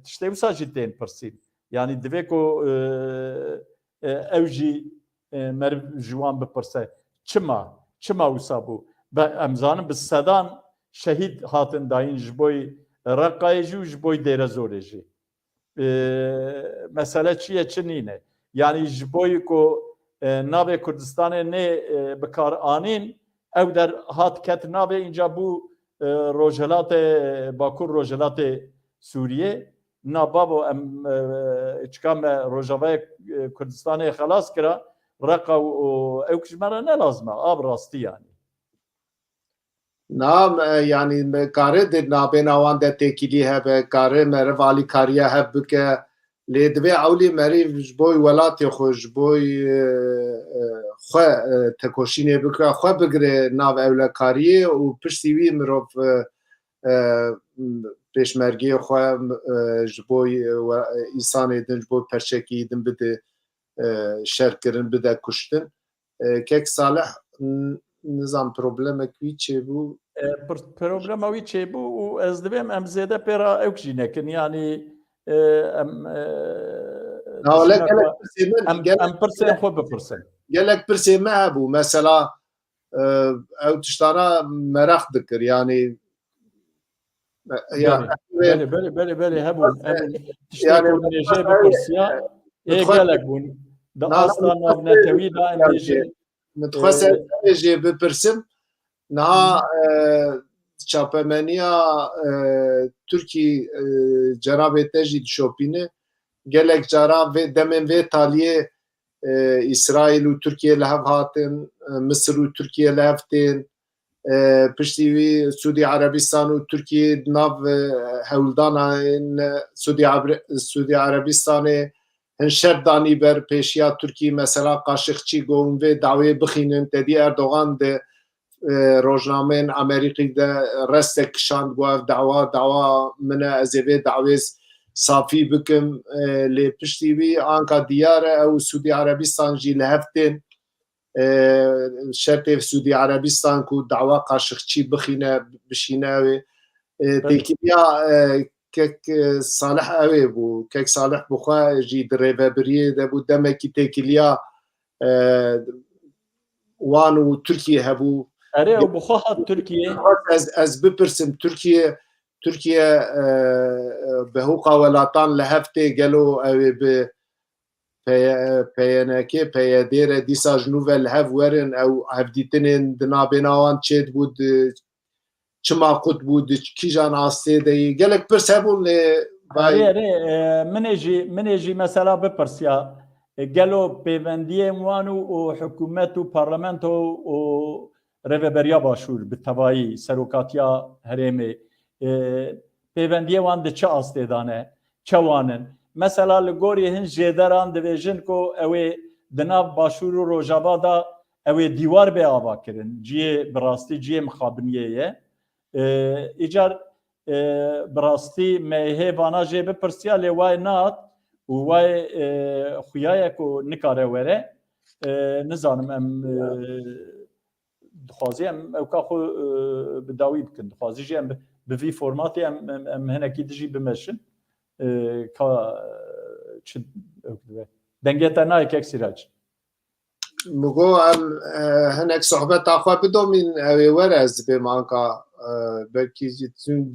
Speaker 2: tiştê wisa jî tên pirsîn yanî divê ku ew jî meriv ji wan bipirse çima wisa bû em zanin bi sedan şehîd hatin dayîn ji boî Reqayê jî û ji boî Dêrezorê jî mesele çi ye çi nîne yanî ji boî ku navê Kurdistanê nê bikar anîn ew der hat ket navê înca bû Rojhelatê Bakur Rojhelatê Sûriyê nababo em çika me Rojavayê Kurdistanê xelas kira Reqa û ew ji me re nelazim e ab rastî yanî
Speaker 1: Nam yani kare de nabêna wan de têkilî hebe kare meriv alîkariya heb bike lê divê ewlî meriv ji bo welatê xwe ji bo xwe tekoşînê bike xwe bigire nav ewlekariyê û piştî wî mirov pêşmergeyê xwe ji bo îsanê din ji bo perçekî din bide şerkirin bide kuştin kek Salih nizam problemek wî çêbû
Speaker 2: problema wî çêbû û ez dibêm em zêde pêra ew jî nekin yanî em pirsên xwe bipirsin
Speaker 1: gelek pirsê me hebû mesela ew tiştana merex dikir yanî
Speaker 2: belê hebûn tiştê ku nêjê bipirsiya ê gelek bûn di asla navnetewî da em bêjin
Speaker 1: متخواسم جێ بپرسم نها چاپەمەنیya Tirkî cenabê te jî dişopîne gelek cara demên vê taliyê İsraîl û Tirkiye li hev hatin Misir û Tirkiye li hev tên piştî wî Sûdî Erebîstan û Tirkiye nav hewldanên Sûdî Erebîstanê hin şer danî ber pêşiya Tirkî mesela Qaşiqçî got vê dawê bixînin tedî Erdogan de rojnameyên Amerîkî de restek kişand got ev dawa min e ez ê vê dawê safî bikim lê piştî wî anka diyar e ew Sûdî Erebîstan jî li hev tên şertê Sûdî Erebîstan ku dawa Qaşiqçî bixîne bişîne wê têkiliya کێک ساڵح ئەوێ بوو کێک ساڵح بخواژی درێڤەبریێ دەبوو دەمێکی تێکیلیا وان و تورکیە هەبوو
Speaker 2: اره و بخوا هات ترکیه
Speaker 1: ez bipirsim Türkiye behuqa welatan li heftê gelo ew ê bi PNK PYD dîsa ji nû ve li hev werin ew hevdîtinên di navbêna wan çêt bû çima qut bû di kîjan astê de gelek pirs hebûn lê
Speaker 2: منێ ژی مەسەلا بپرسیا گەلۆ پەیوەندیە وان و حکوومەت و پەرلەمەنت و رێڤەبەریا باشوور bi tevayî serokatiya herêmê pêvendiye wan di çi astêdane çewanin mesela li gorî hin jêderan dibêjin ku ew ê di nav başûr û rojava da ew ê dîwar bê ava kirin ciyê bi rastî ciyê mixabiniyê ye îcar bi rastî me hêvana jê bipirsiya lê way nat û way xuyaye ku nikare were nizanim em dixwazî em ewka xwe bi dawî bikin dixwazî jî em bi vî formatê em hinekî dijî bimeşin ka çi dengê te nayê kek sîrac
Speaker 1: Mugo em hinek sohbeta xwe bidomîn ew ê were ez dibê manka belkî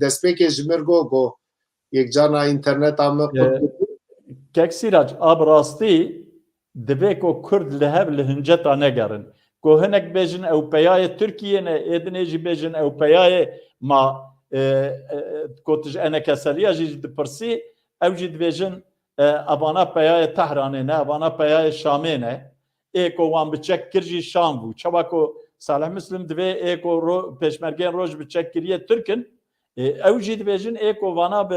Speaker 1: destpêkê ji mir got yekcana interneta me
Speaker 2: kek sîrac a bi rastî divê ku Kurd li hev li hinceta negerin ku hinek bêjin ew peyayê Tirkiyê ne êdinê jî bêjin ew peyayê ma ku tu ji enekeseliya jî dipirsî ew jî dibêjin evana peyayê Tehranê ne evana peyayê Şamê ne ê ku wan bi çek kir jî Şam bû çawa ku Salih Muslim divê ê ku pêşmergên roj bi çek kiriye Tirkin ew jî dibêjin ê ku vana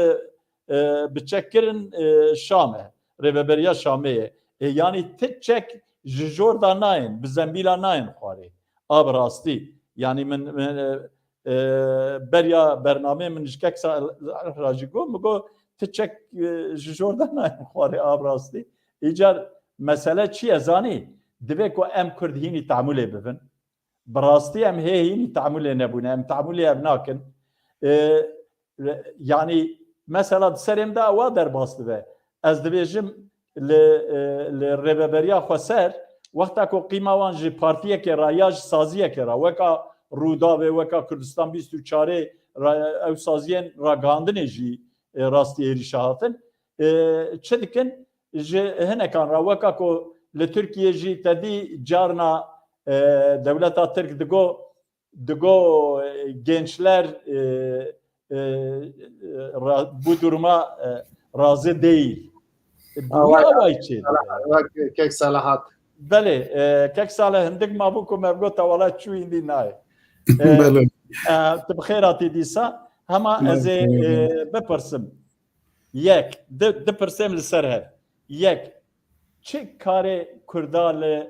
Speaker 2: bi çek kirin Şam e rêveberiya Şamê ye yanî ti çek ji jor da nayên bi zembîla nayên xwarê a bi rastî yanî min berya bernamê min ji kek rajî got min got ti çek ji jor da nayên xwarê a bi rastî îcar mesele çi ye zanî divê ku em Kurd hînî teamûlê bibin bi rastî em hê hînî teamûlê nebûne em teamûlê ev nakin yanî mesela di serêm de ewa derbas dibe ez dibêjim li rêveberiya xwe ser wexta ku qîma wan ji partiyekê ra ya ji saziyekê ra weka Rûdawê weka Kurdistan 24 ew saziyên ragihandinê jî rastî êrîşa hatin çi dikin ji hinekan ra weka ku li Tirkiye jî tedî carna dewleta Tirk digo gençler bu duruma razı değil.
Speaker 1: kek salahat
Speaker 2: Belê kek sale hindik mabû ku me got wala çû îndî nayê tu bi xêr hatî dîsa hema ez ê bipirsim yek dipirsêm li ser hev yek çi karê Kurda li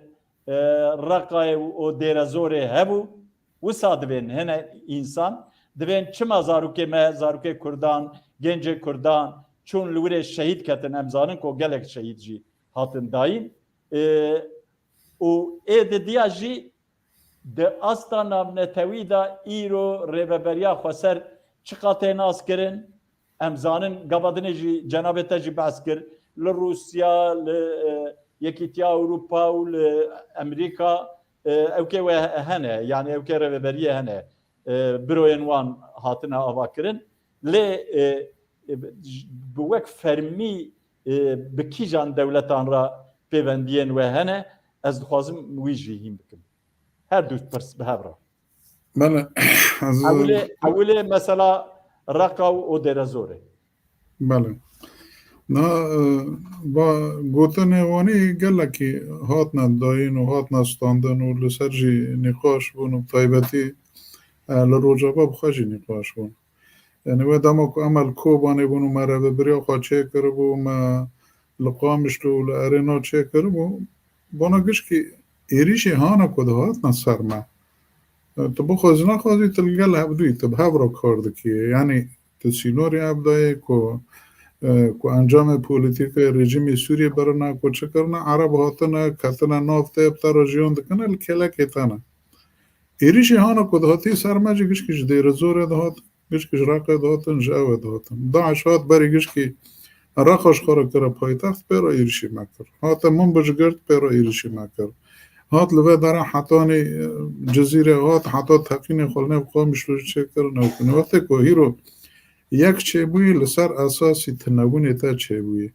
Speaker 2: Reqayê û Dêrezorê hebû wisa dibên hene însan dibên çima zarokê me zarokê Kurdan gencê Kurdan çûn li wirê şehîd ketin em zanin ku gelek şehîd jî hatin dayîn û ê didiya jî di asta navnetewî da îro rêveberiya xwe ser çi qatê nas kirin em zanin gavadinê jî cenabê te jî behs kir li Rûsya li Yekîtiya Ewropa û li Emerîka ewkê we hene yani ewkê rêveberiyê hene biroyên wan hatine ava kirin lê bi wek fermî bi kîjan dewletan ra pêvendiyên we hene ez dixwazim wî jî hîn bikim her du pirs bi hev ra ewilê mesela Reqa û Dêrezorê
Speaker 3: Na ba gotinê wanî gelekî hatine dayîn û hatine standin û li ser jî nîqaş bûn û taybetî li Rojava bixwe jî nîqaş bûn yani wê dema ku em li Kobanê bûn û me rêveberiya xwe çêkiribû me li Qamişlo û li Erêna çêkiribû bana gişkî êrîşê hane ku dihatine ser me tu bixwazî nexwazî tu li gel hevdûyî tu bi hev re kar dikî yanî tu sînorê ev dayê ku encamê polîtîkê rejîmê Sûriyê berine ku çi kirine Ereb hatine ketine nav te te re jiyan dikine li kelekê te ne êrîşê hane ku dihatî ser me jî gişkî ji Dêrezorê dihat گشکش راقه دهاتن جاوه دهاتن داعش هات بری گشکی راقش خورا کرا پایتخت پیرا ایرشی مکر هات من بجگرد پیرا ایرشی مکر هات لبه داره حتانی جزیره هات حتا تقین خلنه بقام شروع چه کرنه کنه وقتی که هیرو یک چه بوی لسر اساسی تنگونی تا چه بوی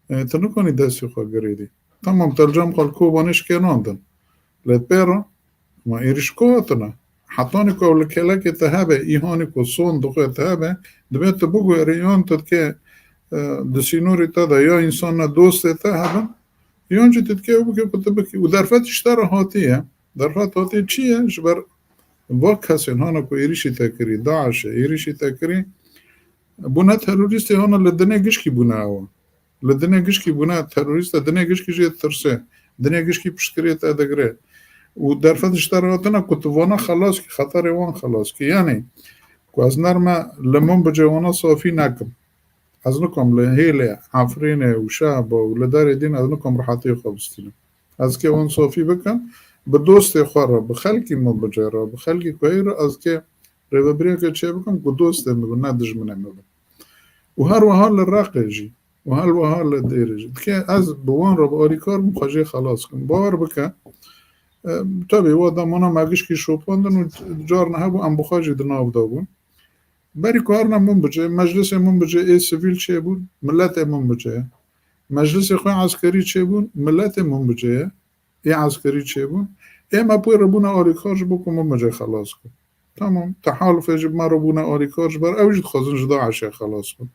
Speaker 3: تنو کنی دستی خواه گریدی تمام ترجم خلکو بانش کناندن لید پیرا ما ایرش کوتنا حتانی که ولکلا که تهبه ایهانی که سون دقیق تهبه دبیت بگو ایران تد که دسینوری تدا یا انسان دوست تهبه یون چی تد که بگو که بگو و درفتش تر هاتیه درفت هاتی چیه جبر وقت کسین هانا که ایریشی تکری داعشه ایریشی تکری بونه تروریستی هانا لدنه گشکی بونه آوا لدنه گشکی بونه تروریست دنه گشکی جید ترسه دنه گشکی پشکریه تا دگره و درفتش تر هاتنا که وانا خلاص که خطر وان خلاص که یعنی که از نرمه لمن بجه وانا صافی نکم از نکم لهیل عفرین و شعب و لدار دین از نکم راحتی خوابستینم از که وان صافی بکن به دوست خواه را به خلکی ما بجه را به خلکی که را از که ریوبریه که چه بکن که دوست میگن نه دجمنه میگن و هر وحال راقه جی و هر وحال دیره جی که از بوان را به آریکار مخواجه خلاص کن باور بکن طبعی و آدمانا مگیش که شوپاندن و جار نه بو ام بخواجی دناو دا بون بری کار نمون بجه مجلس من بجه ای سویل چه بون ملت من بجه مجلس خواه عسکری چه بون ملت من بجه ای عسکری چه بون ای ما پوی ربونه آریکارج بکن من بجه خلاص کن تمام تحالف اجب ما ربونه آریکارج بر اوجد خوزن جدا عشه خلاص کن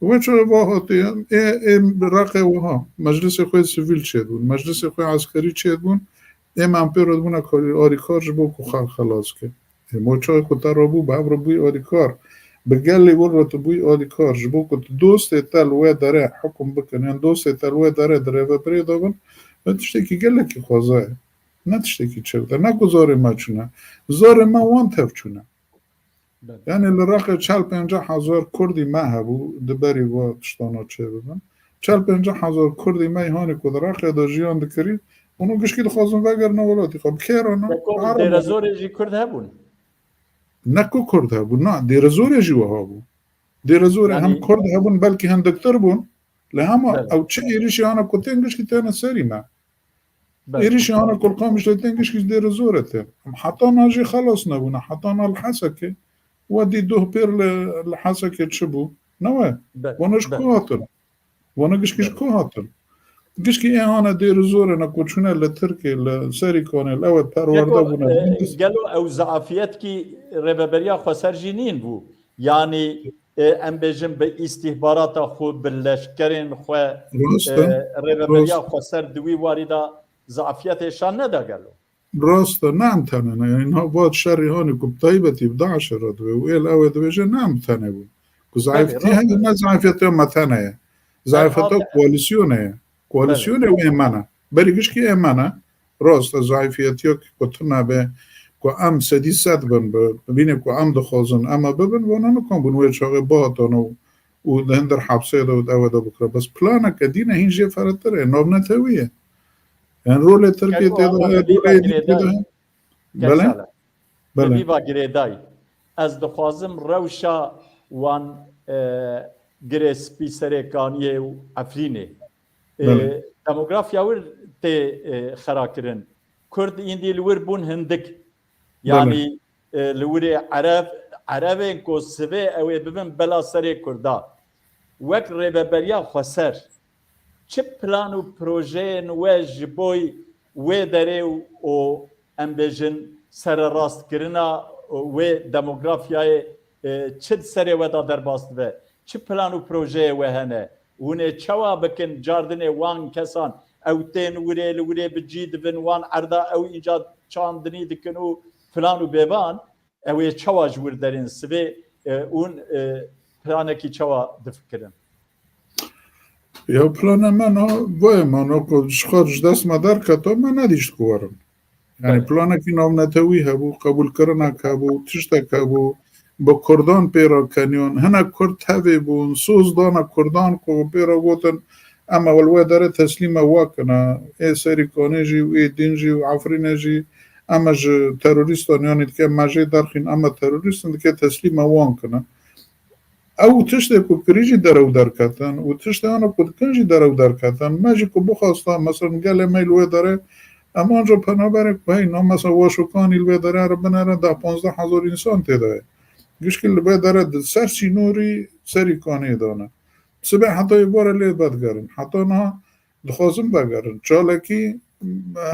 Speaker 3: و چه واحاتی ای رقه وها مجلس خواه سویل چه بون مجلس خواه عسکری چه بون ای من پیرد بونه آریکارج بکن خلاص کن موچای کتا را بو به رو بوی آریکار به گلی ور تو بوی آریکار جبو کت دوست تلوه داره حکم بکنن دوست تلوه داره داره و بری دابن نتشتی که گله که خوازه نتشتی که چه بده نکو زار ما چونه زار ما وان تف چونه یعنی لرقه 40-50,000 کردی ما هبو دبری و تشتانا چه بدن 40-50,000 کردی ما هانی که درقه دا جیان دکری اونو گشکی دخوازم وگر نولاتی خب کیرانا
Speaker 2: دیر زور جی کرد هبون
Speaker 3: نکو کرد هبون نه دیر زور جی وها بون دیر زور هم کرد هبون بلکه هم دکتر بون لهم او چه ایریشی آنا کتنگش که تانه سری ما ایریشی آنا کل قامش تنگش که دیر زورته حتی ناجی خلاص نبونه حتی نالحسکه ودی دو پیر لحسکه چه بو نوه ونش کو هاتن ونگشکش کو هاتن گشکی ایهانه دیر زوره نکوچونه لترکی لسری کنه لود پرورده بونه
Speaker 2: گلو او ضعفیت کی رببریا خسر جینین بو یعنی ام بجم به استخبارات خود بلشکرین خو رببریا خسر دوی واریدا ضعفیتشان ندا گلو
Speaker 3: راسته نام تنه نه اینها باید شری هانی کب طیبتی بداعش را دوی و ایل اوه دویجه نام تنه بود که ضعفیتی هنگی نه ضعفیتی هم تنه ضعفیتی کوالیسیونه کوالisiune و امانه بریگش که امانه راست ضعیفیتی که کتنا به که ام سدی صد بن ببینه که ام دخوازن اما ببین و نکن بنوی چاقه باطن و دهندر حبسه داد اوه بکره بس پلانه که دینه هینجی فراتره ناب نتویه یعنی رول ترکیه تیده بله؟
Speaker 2: بله بیوا گریدای از دخوازم روشا وان گریس پیسرکانیه و افرینه دموگرافیا ور ته خراکرن کرد ایندی لور بون هندک یعنی لور عرب کو سوی او ببن بلا سری کردا وک رببریا خسر چه پلان و پروژه نوج بوی و دره او امبجن سر راست کرنا و دموگرافیا چه سری ودا در باست و چه پلان و پروژه و هنه ونه چوا بکن جاردن وان کسان او تین وره بجید بن وان عردا او ایجاد چاندنی دکنو فلان و بیبان او چوا جور درین سوی اون پلانکی چوا دفکرن
Speaker 3: یا پلان من وای من خارج دست مدار کتا من ندیشت کوارم یعنی پلانکی نام نتوی هبو قبول کرنک هبو تشتک هبو با کردان پیرا کنیون هنه کرد هوی بون سوز دانا کردان کو پیرا گوتن اما ولوی داره تسلیم واکنه ای سری کنه جی و ای دین جی و عفرین جی اما ج تروریستان یعنی که ماجی درخین اما تروریستان که تسلیم وان کنه او تشته کو کریجی درو درکتن و تشته آنها کدکنجی درو درکتن ماجی کو بخواستا مثلا گله میلوه داره اما آنجا پنابره که اینا مثلا واشوکانی لوه داره رو بناره ده 15,000 انسان تیده گوش که لوه داره سر چی نوری سری کانی دانه سبه حتی باره لید بدگرن حتی نه دخوازم بگرن چالکی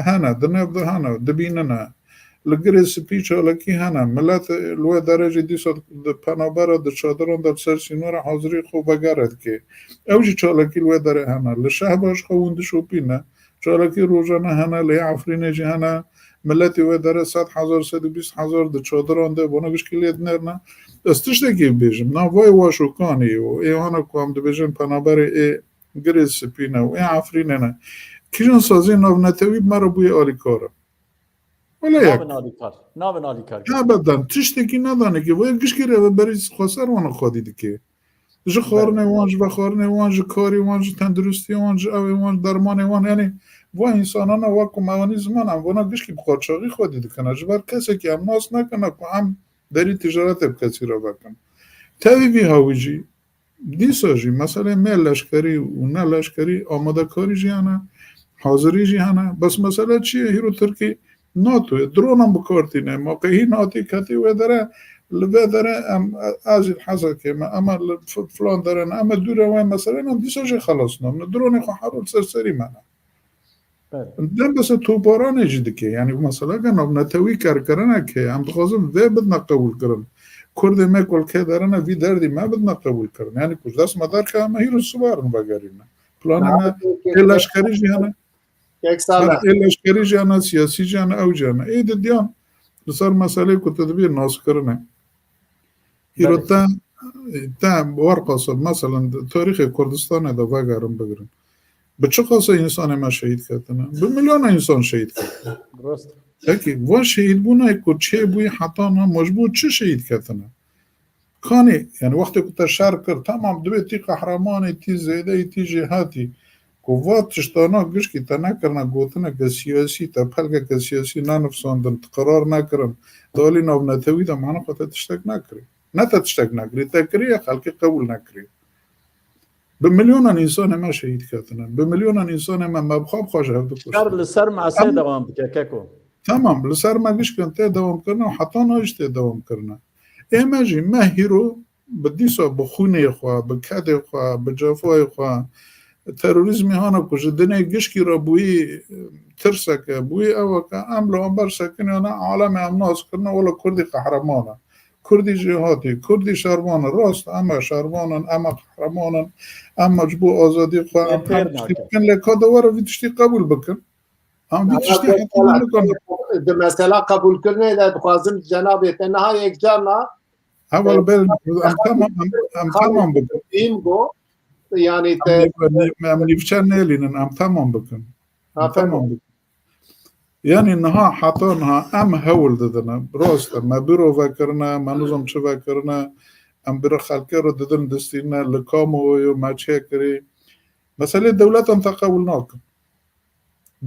Speaker 3: هنه دنب ده هنه دبینه نه لگری سپی چالکی هنه ملت لوه درجه دیسا پنابره ده چادران در سر چی نور حاضری خوب بگرد که اوجی چالکی لوه داره هنه لشه باش خونده شوپی نه چالکی روزانه هنه لی عفرینه جی هنه ملتی و داره 100,000 120,000 ده چادران ده بونه گوش که لید نرنه استشته که بیجم نه وای واشوکانی و ایهانا که هم ده بیجم پنابره ای گریز سپینه و ای عفرینه نه کیجان سازی ناو نتویب مرا بوی آلی کاره ولی یک
Speaker 2: ناو نالی کار
Speaker 3: ابدا تشته که ندانه که وای گوش که رو بریز خواستر وانو خودیده که جه خارنه وانج و خارنه وانج کاری وانج تندرستی وانج اوی وانج درمان وان یعنی و انسانان واکو موانی زمان هم وانا گوش که بخارچاقی خودیده کنه جبر کسی که هم ناس نکنه که هم داری تجارت کسی را بکن تاوی هاوی جی دیسا جی مثلا می لشکری و نه لشکری آماده کاری جی هنه حاضری جی هنه بس مثلا چیه هیرو ترکی ناتوه درون هم بکارتینه موقعی ناتی کتی و داره لبه داره از الحظه که اما فلان داره اما دوره و مثلا هم دیسا جی خلاص نام درون خو حرول سرسری منه دم بس توپاران جدی که یعنی مثلا کنم نتوی کار کرنه که هم بخوازم و بد نقبول کرن کرد میکل که دارن وی دردی ما بد نقبول کرن یعنی کجا دست مدار که ما هیرو سوارن بگیرن پلان ما لشکری جهان
Speaker 1: یک سال
Speaker 3: لشکری جهان سیاسی جهان او جهان اید دیان بسر مسئله که تدبیر ناس کرنه هیرو تا ورقص مثلا تاریخ کردستان دا بگیرن به چه خاصه انسان ما شهید کردن؟ به میلیون انسان شهید کردن.
Speaker 2: درست.
Speaker 3: اکی و شهید بونه که چه بوی حتی نه مجبور چه شهید کردن؟ کانی یعنی وقتی که تشار کرد تمام دوی تی قهرمانی تی زیده تی جهاتی که وقت تشتانا گوش که تا نکرنه گوتنه که سیاسی تا پلگه که سیاسی ننفساندن قرار نکرن دالی نو نتوی دا معنی خواهد تشتک نکری نه تشتک نکری تکریه خلقی قبول نکری به میلیون انسان ما شهید کردن به میلیون انسان ما مبخواب خواجه هفته کشتن
Speaker 2: لسر معسه دوام بکه کو
Speaker 3: تمام لسر ما گوش کن ته دوام کرنه و حتی نایشته دوام کرنه اما جی ما هیرو به دیسا به خونه خواه به کده خواه به جافای خواه تروریزمی هانا کشه دنه گشکی را بوی ترسکه بوی اوکه عملو هم برسکنه نه عالم امناز کرنه ولا کردی قهرمانه کردی جهاتی کردی شهروان راست اما شهروانن اما قهرمانن اما جبو آزادی خواه هم تشتی بکن لکا دواره ویتشتی قبول بکن هم ویتشتی حتما نکن
Speaker 1: ده مثلا قبول کرنه ده بخوازم جنابیت نها یک جانا
Speaker 3: اول بل هم تمام بکن
Speaker 1: این گو یعنی
Speaker 3: هم نیفچن نیلینن هم تمام بکن تمام بکن یعنی نها حتی نها ام هول دادن راست ما برو وکرنه منوزم چه وکرنه ام برو خلقه رو دادن دستینه لکامو یا ما چه کری مثلا دولت هم تقبول ناکن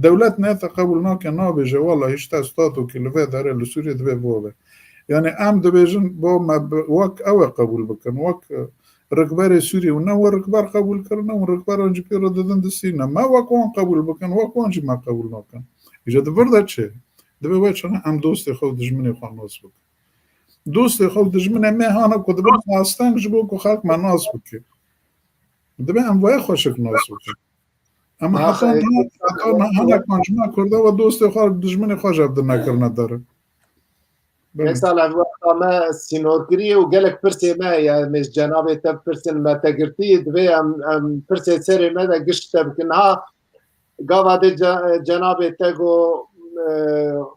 Speaker 3: دولت نه تقبول ناکن نابیجه والا هیچ تستاتو که لوه داره لسوری دوه بوله یعنی ام دویجن با ما وک او قبول بکن وک رکبر سوری و نه و رکبر قبول کرنه و رکبر انجی پیرو دادن دستینه ما وک وان قبول بکن وک وانجی ما قبول ناکن ایجا دبرده چه؟ دبه باید چنه هم دوست خود دجمنی خواه ناس بکن دوست خود دجمنی مهانه که دبه خواستنگ جبو که خلق من ناس بکن دبه هم باید خوشک ناس بکن اما حتی نه کنجمه کرده و دوست خود دجمنی خواه جبده نکرنه داره
Speaker 1: مثلا ما سینورگری و گلک پرسی ما یا مش جنابه تا پرسن ما تگرتی دوی ام پرسی سری ما دا گشت بکن ها گاواده جنابه تگو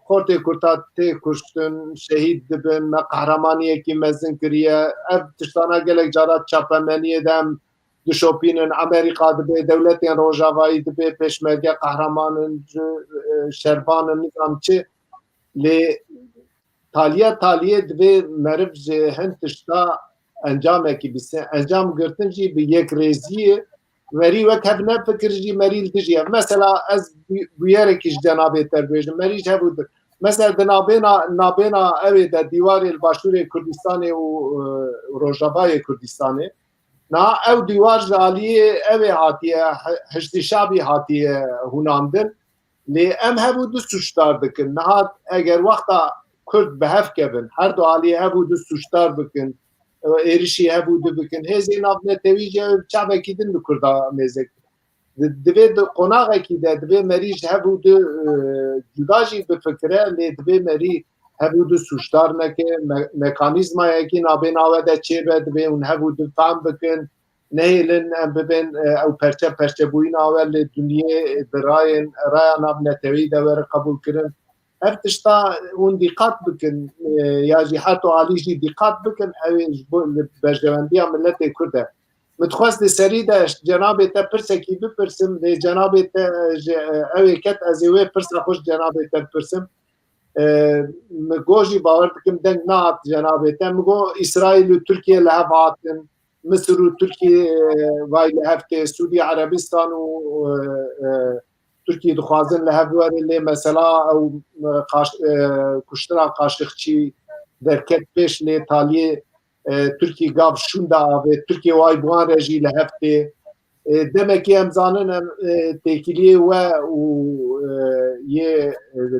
Speaker 1: خورتی کرتا تی کشتن شهید دبن ما قهرمانیه کی مزن کریه اب تشتانا گلک جارات چاپمنیه دم دشوپینن امریکا دبه دولتین روژاوایی دبه پیشمرگه قهرمانن شربانن نظام چه لی تالیه دبه مرف جه هنتشتا انجامه کی بیسه انجام گرتن جی به یک ریزیه مری وقت هب نفکر جی مریل تجیه مثلا از بیاره کش جنابه تر بیشم مریج هبود مثلا نابینا اوی در دیوار باشور کردستان و روجاوای کردستان نا او دیوار جالی اوی هاتیه هشتی شابی هاتیه هوناندن لی ام هبو دو سوشتار بکن نهاد اگر وقتا کرد به هف کبن هر دو علی هبو دو سوشتار بکن ایریشی هبو دو بکن هزی ناف نتویجه چابه کیدن دو کردا میزک دوی دو قناغه کی ده دوی مریج هبو دو جداجی بفکره لی دوی مری هبو دو سوشتار نکه مکانیزما یکی نابین آوه ده چه به دوی اون هبو دو فهم بکن نهیلن ام ببین او پرچه بوین آوه لی دنیای براین رای ناب نتوی ده وره قبول کرن افتشتا اون دقت بکن یا جی حتی عالیجی دقت بکن اوی برجواندی ملت کرده متخواست سری داشت جناب تا پرسکی بپرسم لی جناب تا اوی کت از اوی پرس خوش جناب تا پرسم مگوجی باور بکم دنگ نهات جناب تا مگو اسرائیل و ترکیه لحب هاتن مصر و ترکیه وای لحبت سعودی عربستان و ترکیه دخوازن لحب واری لی مثلا او کشترا قاشقچی در کت پیش لی تالیه ترکیه گاف شونده آوه ترکیه وای بوان رجی لحبته دمکی امزانن تکیلیه و یه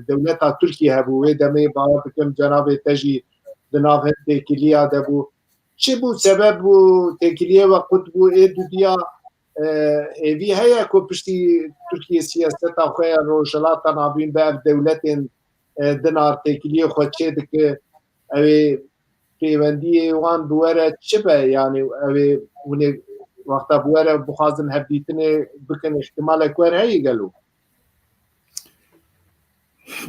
Speaker 1: دولتا ترکیه هبو دمی باور بکم جناب تجی دناف تکیلیه دبو چه بو سبب بو تکیلیه و قد بو دو دیا وی هیا کو پشتی ترکیه سیاستا خواه روشلاتا نابین به دولت دنار تکیلیه خود چه دکه اوی پیوندی وان بواره چه به یعنی اوی اونه وقتا بواره بخوازن هبیتنه بکن احتمال اکوار هایی گلو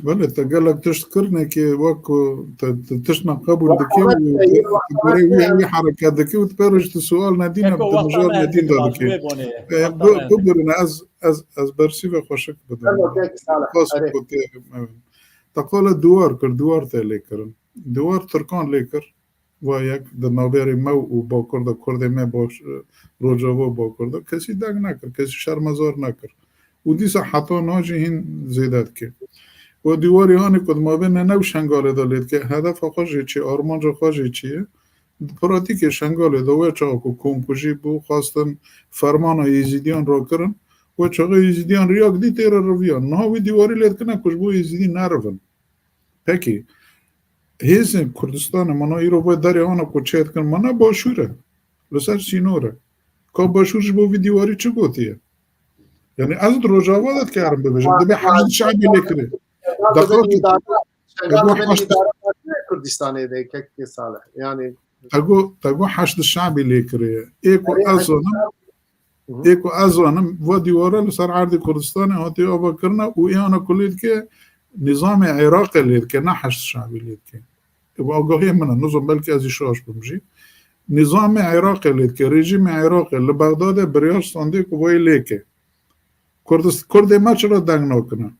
Speaker 3: بله تا قالك تشكرنا كي واكو تشنا قبول دكي وتقولي حركات دكي وتبرج السؤال نادينا بمجال نادين دكي ببرنا از برسيفه خوشك بدون تقول دوار تا ليكر دوار تركان ليكر وياك دنابيري مو وباكردا كردا ما باش روجاوا باكردا كسي داغ نكر كسي شرمزار نكر وديسا حتى ناجهين زيدات كي و دیواری هانی کد ما بین نو شنگال دالید که هدف خوشی چی آرمانجا خوشی چیه پراتیک شنگال دو چاکو کمپوژی بو خواستن فرمان یزیدیان را کرن و چاق یزیدیان ریاک دی تیر رویان نه وی دیواری لید کنه کش بو یزیدی نرون پکی هیز کردستان منا ایرو باید داری آنها کچهت کن منا باشوره لسر سینوره که باشورش بو وی دیواری چه گوتیه یعنی از روجاوادت کارم ببیشم دبی حشد شعبی لیکره
Speaker 1: کردستانی ده که ساله یعنی
Speaker 3: تقو حشد الشعبي ليكري ايكو ازونم و دیواره لسر عرض کردستان هاتی آبا کرنا و ایانا کلید که نظام عراقی لید که نه حشد شعبی لید که و آگاهی من نظام بلکه از شاش بمجی نظام عراقی لید که رژیم عراقی لبغداد بریاش سانده که وای لیکه کرده ما چرا دنگ نکنه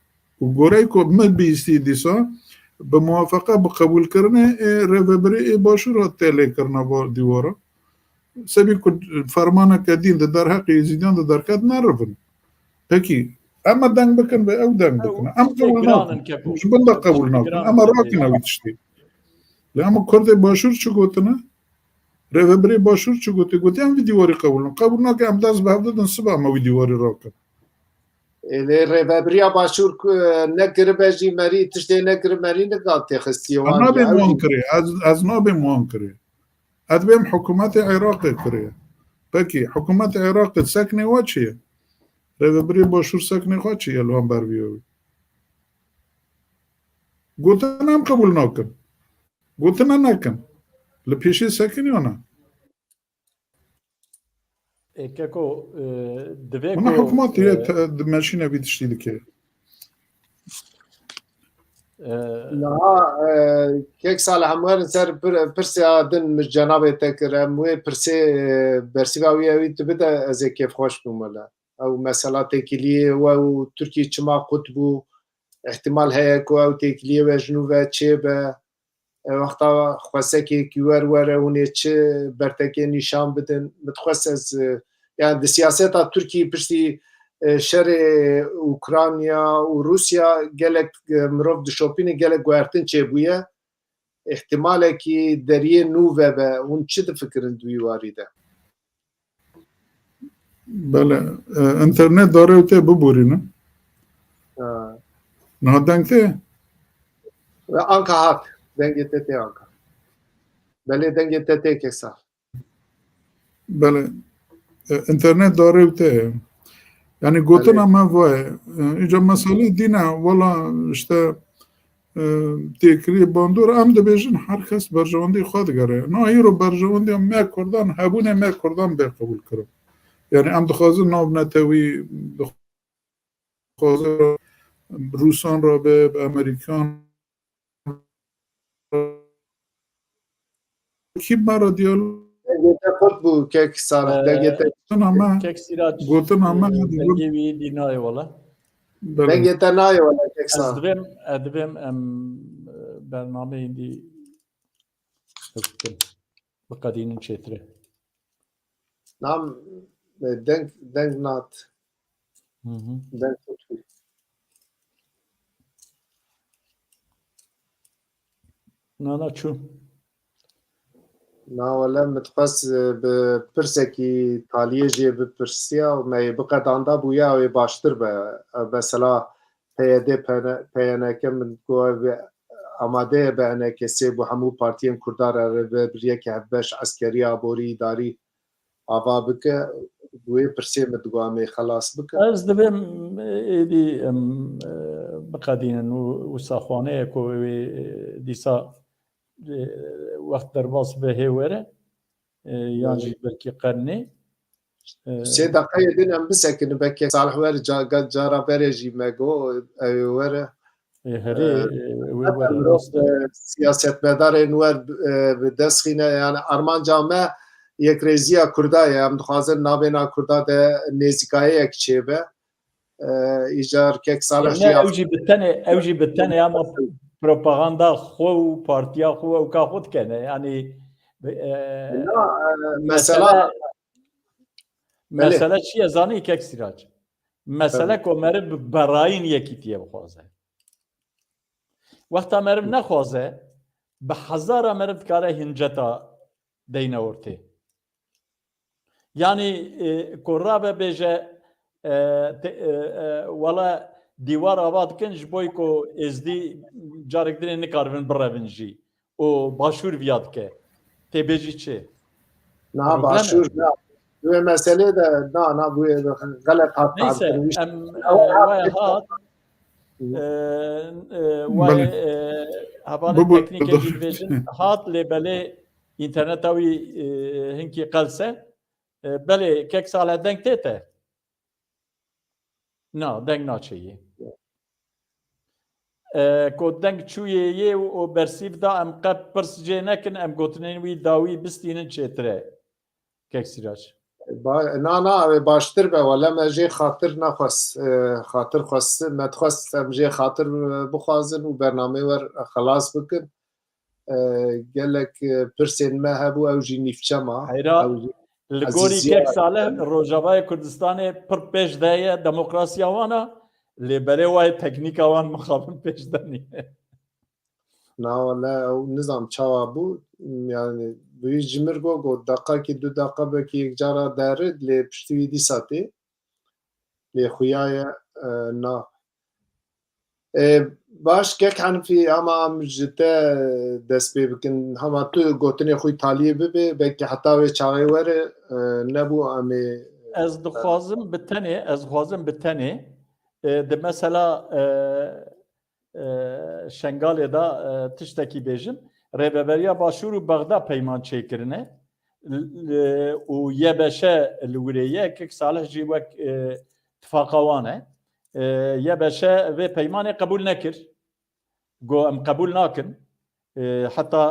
Speaker 3: و گوره که مد بیستی دیسا به موافقه بقبول کرنه ریوبری باشو را تله کرنه با دیوارا سبی که فرمانه کدین در حق یزیدیان در کد نرون پکی اما دنگ بکن به او دنگ بکنه اما قبول نکن مش بنده قبول نکن اما راکنه ویتشتی اما کرده باشور چو گوتنه ریوبری باشور چو گوتی هم وی دیواری قبول نکن هم دست به هفته سبا اما وی دیواری راکن
Speaker 1: ریوبریا باشور نکر بجی مری تشتی نکر مری نگاه خستیوان
Speaker 3: نابی موان کری از نابی موان کری ادبیم حکومت عراقی کری پکی حکومت عراقی سکنی وا چیه ریوبری باشور سکنی وا چیه الان بر بیاوی گوتن هم قبول نکن گوتن نکن لپیشی سکنی و نه
Speaker 2: Kako dve
Speaker 3: ona حکومت ماشینه بیتشتی دکه
Speaker 1: نه یک سال هموار سر پرسی آدن مش جناب تکر موی پرسی برسیواوی اوی تو بده از کیف خوش بملا او مثلا تکلیه و ترکیه چما قطبو احتمال هیا کو او تکلیه و جنوب چه به وقتا خواسته که کیور وره اونه چه برتکه نشان بدن متخصص از یعنی د سیاست ترکیه پرسی şerê Ukrayna û Rusya gelek mirov dişopînê gelek guhertin çêbûye ihtimalekî deriyê nû vebe hûn çi difikirin di wî warî de?
Speaker 3: بله انترنت داره و ته ببورینه نه دنگته
Speaker 1: Ve anka hat dengê te tê anka belê dengê te tê kesa
Speaker 3: بله انترنت داره و ته yani gotin ama vay iyice mesele dine valla işte tekri bandur am de bejin herkes berjavandi xwed gere no hiro berjavandi me kurdan hebune me kurdan be kabul kirim yani am dixwazin nav netewî dixwazin Rusan ra be Amerikan kim mara diyalog
Speaker 1: dengê te kurt bû kek salih dengê te
Speaker 3: ama
Speaker 2: Kek Sirac
Speaker 3: gotin ama
Speaker 2: dengê wî dînayê wala.
Speaker 1: dengê te nayê wele kek
Speaker 2: Ez
Speaker 1: salih
Speaker 2: divêm em bernameyên dî bikin biqedînin çêtirê.
Speaker 1: nam deng nat deng kurt bû
Speaker 2: Nana çû
Speaker 1: na wele mitxwest bi pirsekî taliyê jê bipirsiya û me yê biqedanda bûye ew ê baştir be mesela PYD PYNK min got ev amade ye be enekesê bu hemû partiyên Kurdar re biriyekê hevbeş eskeriya borî îdarî ava bike bu wê pirsê min digot em ê xelas bikin
Speaker 2: Ez divêm êdî em biqedînin û saxwaneyek ku wê dîsa wext derbas be hêwere yan jî belkî qernê
Speaker 1: sê deqeyê din em bisekin belkê salih wer cara berê jî me got ew ê were
Speaker 2: herê wê were rast e.
Speaker 1: siyasetmedarên wer bi dest xîne yani armanca me yekrêziya Kurda ye em dixwazin navêna Kurda de nêzîkayiyek çêbe îjar kek salih jî
Speaker 2: ew jî bi tenê ama propaganda xwe û partiya xwe ew ka xwe dikene yanî mesele çi ye zanî kek Sirac mesele ku meriv bi berayîn yekîtiye bixwaze wexta meriv nexwaze bi hezara meriv dikare hinceta deyne ortê yanî ku rabe bêje wala dîwar ava dikin ji bo ku êzdî carek dinê nikaribin birevin jî û başûr viya dike tê bêjî çi
Speaker 1: na başûr wê meselê de na bu gelet hat
Speaker 2: neyse em waya hat hevanê teknîkê jî dibêjin hat lê belê înterneta wî hinkî qelse belê kek saleh deng tê te na deng naçeyê ku deng çûyê yê û bersîv da em qet pirs cê nekin em gotinên wî dawî bistînin çêtir e kek Sirac
Speaker 1: na ew baştir be wele me jê xatir nexwest xatir xwestin me dixwest em jê xatir bixwazin û bernamê wer xelas bikin gelek pirsên me hebû ew jî nîvçema
Speaker 2: heyra li gorî kek saleh Rojavayê Kurdistanê pir pêş de ye demokrasiya wan a lê berê wayê teknîka wan mixabin pêş de nîye
Speaker 1: na wele ew nizam çawa bû yani wî ji mir got deqekî du deqa belkî yek cara derid lê piştî wî dîsa tê lê xuya ye na baş kek henfî ama em ji te dest pê bikin hema tu gotinê xwe taliyê bibe belkî heta wê çaxê were nebû em ê
Speaker 2: ez dixwazim bi tenê di mesela şengalê da tiştekî bêjin rêveberiya Başûr û Bexda peyman çêkirine û ye beşe li wirê ye kek salih jî wek tifaqa wan e ye beşe vê peymanê qebûl nekir got em qebûl nakin heta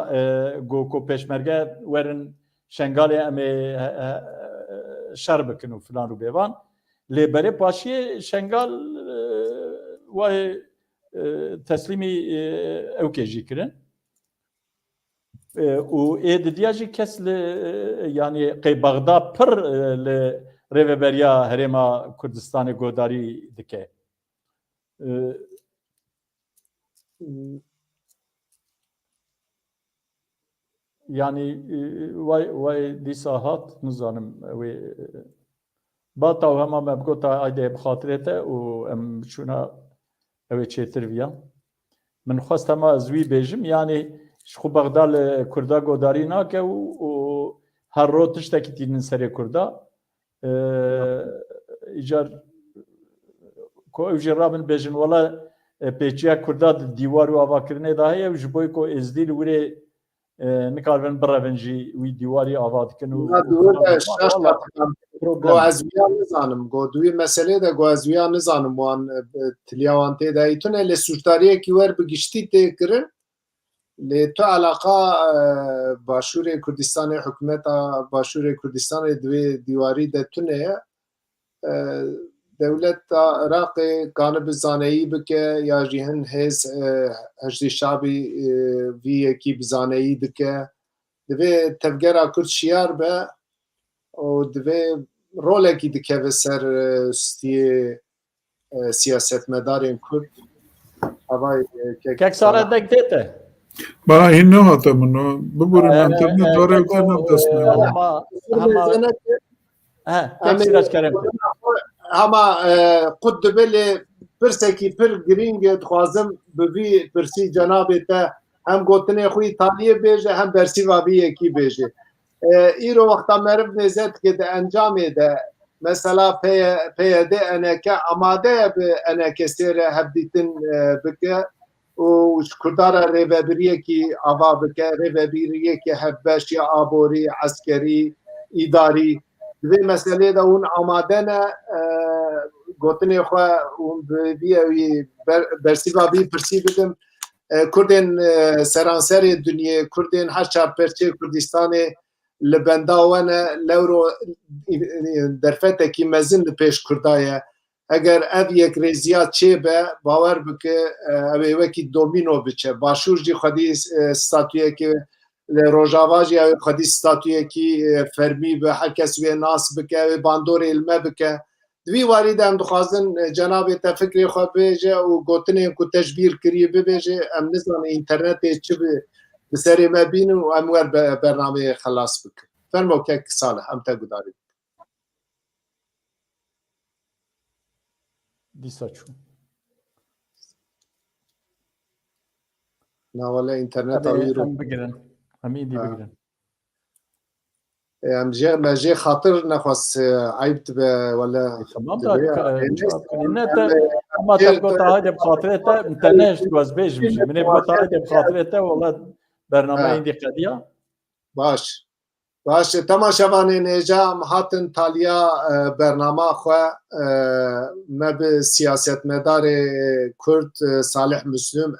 Speaker 2: got ku pêşmerge werin şengalê em ê şer bikin û filan û bêvan lê berê paşiyê şengal wayê teslîmî ewkê jî kirin û ê didiya jî kes li yanî qey Bexda pir li rêveberiya Herêma Kurdistanê guhdarî dike. Yani vay dîsa hat nizanim wê bata û hema me bigota aydê bi xatirê te û em biçûna ew ê çêtir viyan. Min xwest hema ez wî bêjim yani ji xwe bexda li Kurda guhdarî nake û her ro tiştekî tînin serê Kurda. Îcar ku ew jî rabin bêjin wala pêçiya Kurda di dîwar û avakirinê de heye ji bo ku êzdî li wirê nikaribin birevin jî wî dîwarî ava dikin û
Speaker 1: ez wiyan nizanim got wî meselê de got ez wiyan nizanim wan tiliya wan tê de tune lê sûcdariyekî wer bi giştî tê kirin lê tu alaqa Başûrê Kurdistanê hikûmeta Başûrê Kurdistanê di wê dîwarî de tune ye dewleta Iraqê kanibin zaneyî bike ya jî hin hêz Heşdî Şabî vî yekî bi zaneyî dike divê tevgera Kurd şiyar be û divê rolekî dikeve ser stiyê siyasetmedarên Kurd
Speaker 2: kek saretek tê te
Speaker 3: Ba hîn nehate min biborîn internet were te nedestne
Speaker 1: hema qut dibe lê pirsekî pir girîng e dixwazim bi vî pirsî cenabê te hem gotinê xwe Îtaliyê bêje hem bersiva vî yekî bêje îro wexta meriv nêze dike di encamê de mesela PYD eneke amade ye bi enekesê re hevdîtin bike û ji Kurdan re rêvebiriyekî ava bike rêvebiriyekî hevbeş ya aborî eskerî îdarî di vê meselê de hûn amade ne gotinê xwe hûn bi wî bersiva vî pirsî bikin Kurdên seranserê dunyê Kurdên her çarperçê Kurdistanê li benda we ne lewro derfetekî mezin li pêş Kurda ye eger ev yekrêziya çêbe bawer bike ew ê wekî domîno biçe Başûr jî xwedî statûyekê li Rojava jî ew ê xwedî statûyekî fermî bi her kes wê nas bike ew ê bandorê ilme bike di vî warî de em dixwazin cenabê te fikrê xwe bêje û gotinên ku te ji bîr kirî bibêje em nizanin înternetê çi bi serê me bînin û em wer bernameyê xelas bikin fermo kek Salih em te gudarî
Speaker 2: dîsa çû
Speaker 1: navale înterneta wî ro
Speaker 2: em bigirin em îdî bigirin
Speaker 1: em me jê xatir nexwast eyb dibe wala
Speaker 2: tamam da ama te gota hayde bi xatirê te te ne ez bêjim jî min ê gota hayde bi xatirê te wala bernameyên dî qediya
Speaker 1: baş temaşevanên êja em hatin taliya bernama xwe me bi siyasetmedarê Kurd Salih Müslüm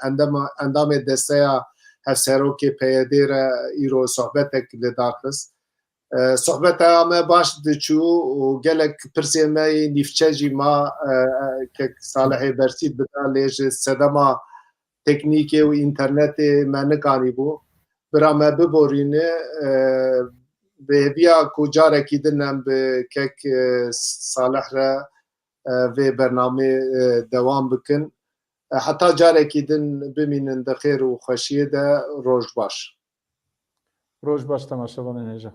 Speaker 1: endamê desteya hevserokê PYD re îro sohbetek li darxist sohbeta me baş diçû û gelek pirsên me nîvçe jî ma kek Salihê bersî bida lê ji sedema teknîkê û înternetê me nikanîbû bira me biborîne bêhêviya ku carekî din em bi kek Salih re vê bernamê dewam bikin heta carekî din bimînin di xêr û xweşiyê de roj baş
Speaker 2: roj baş temaşevanên êja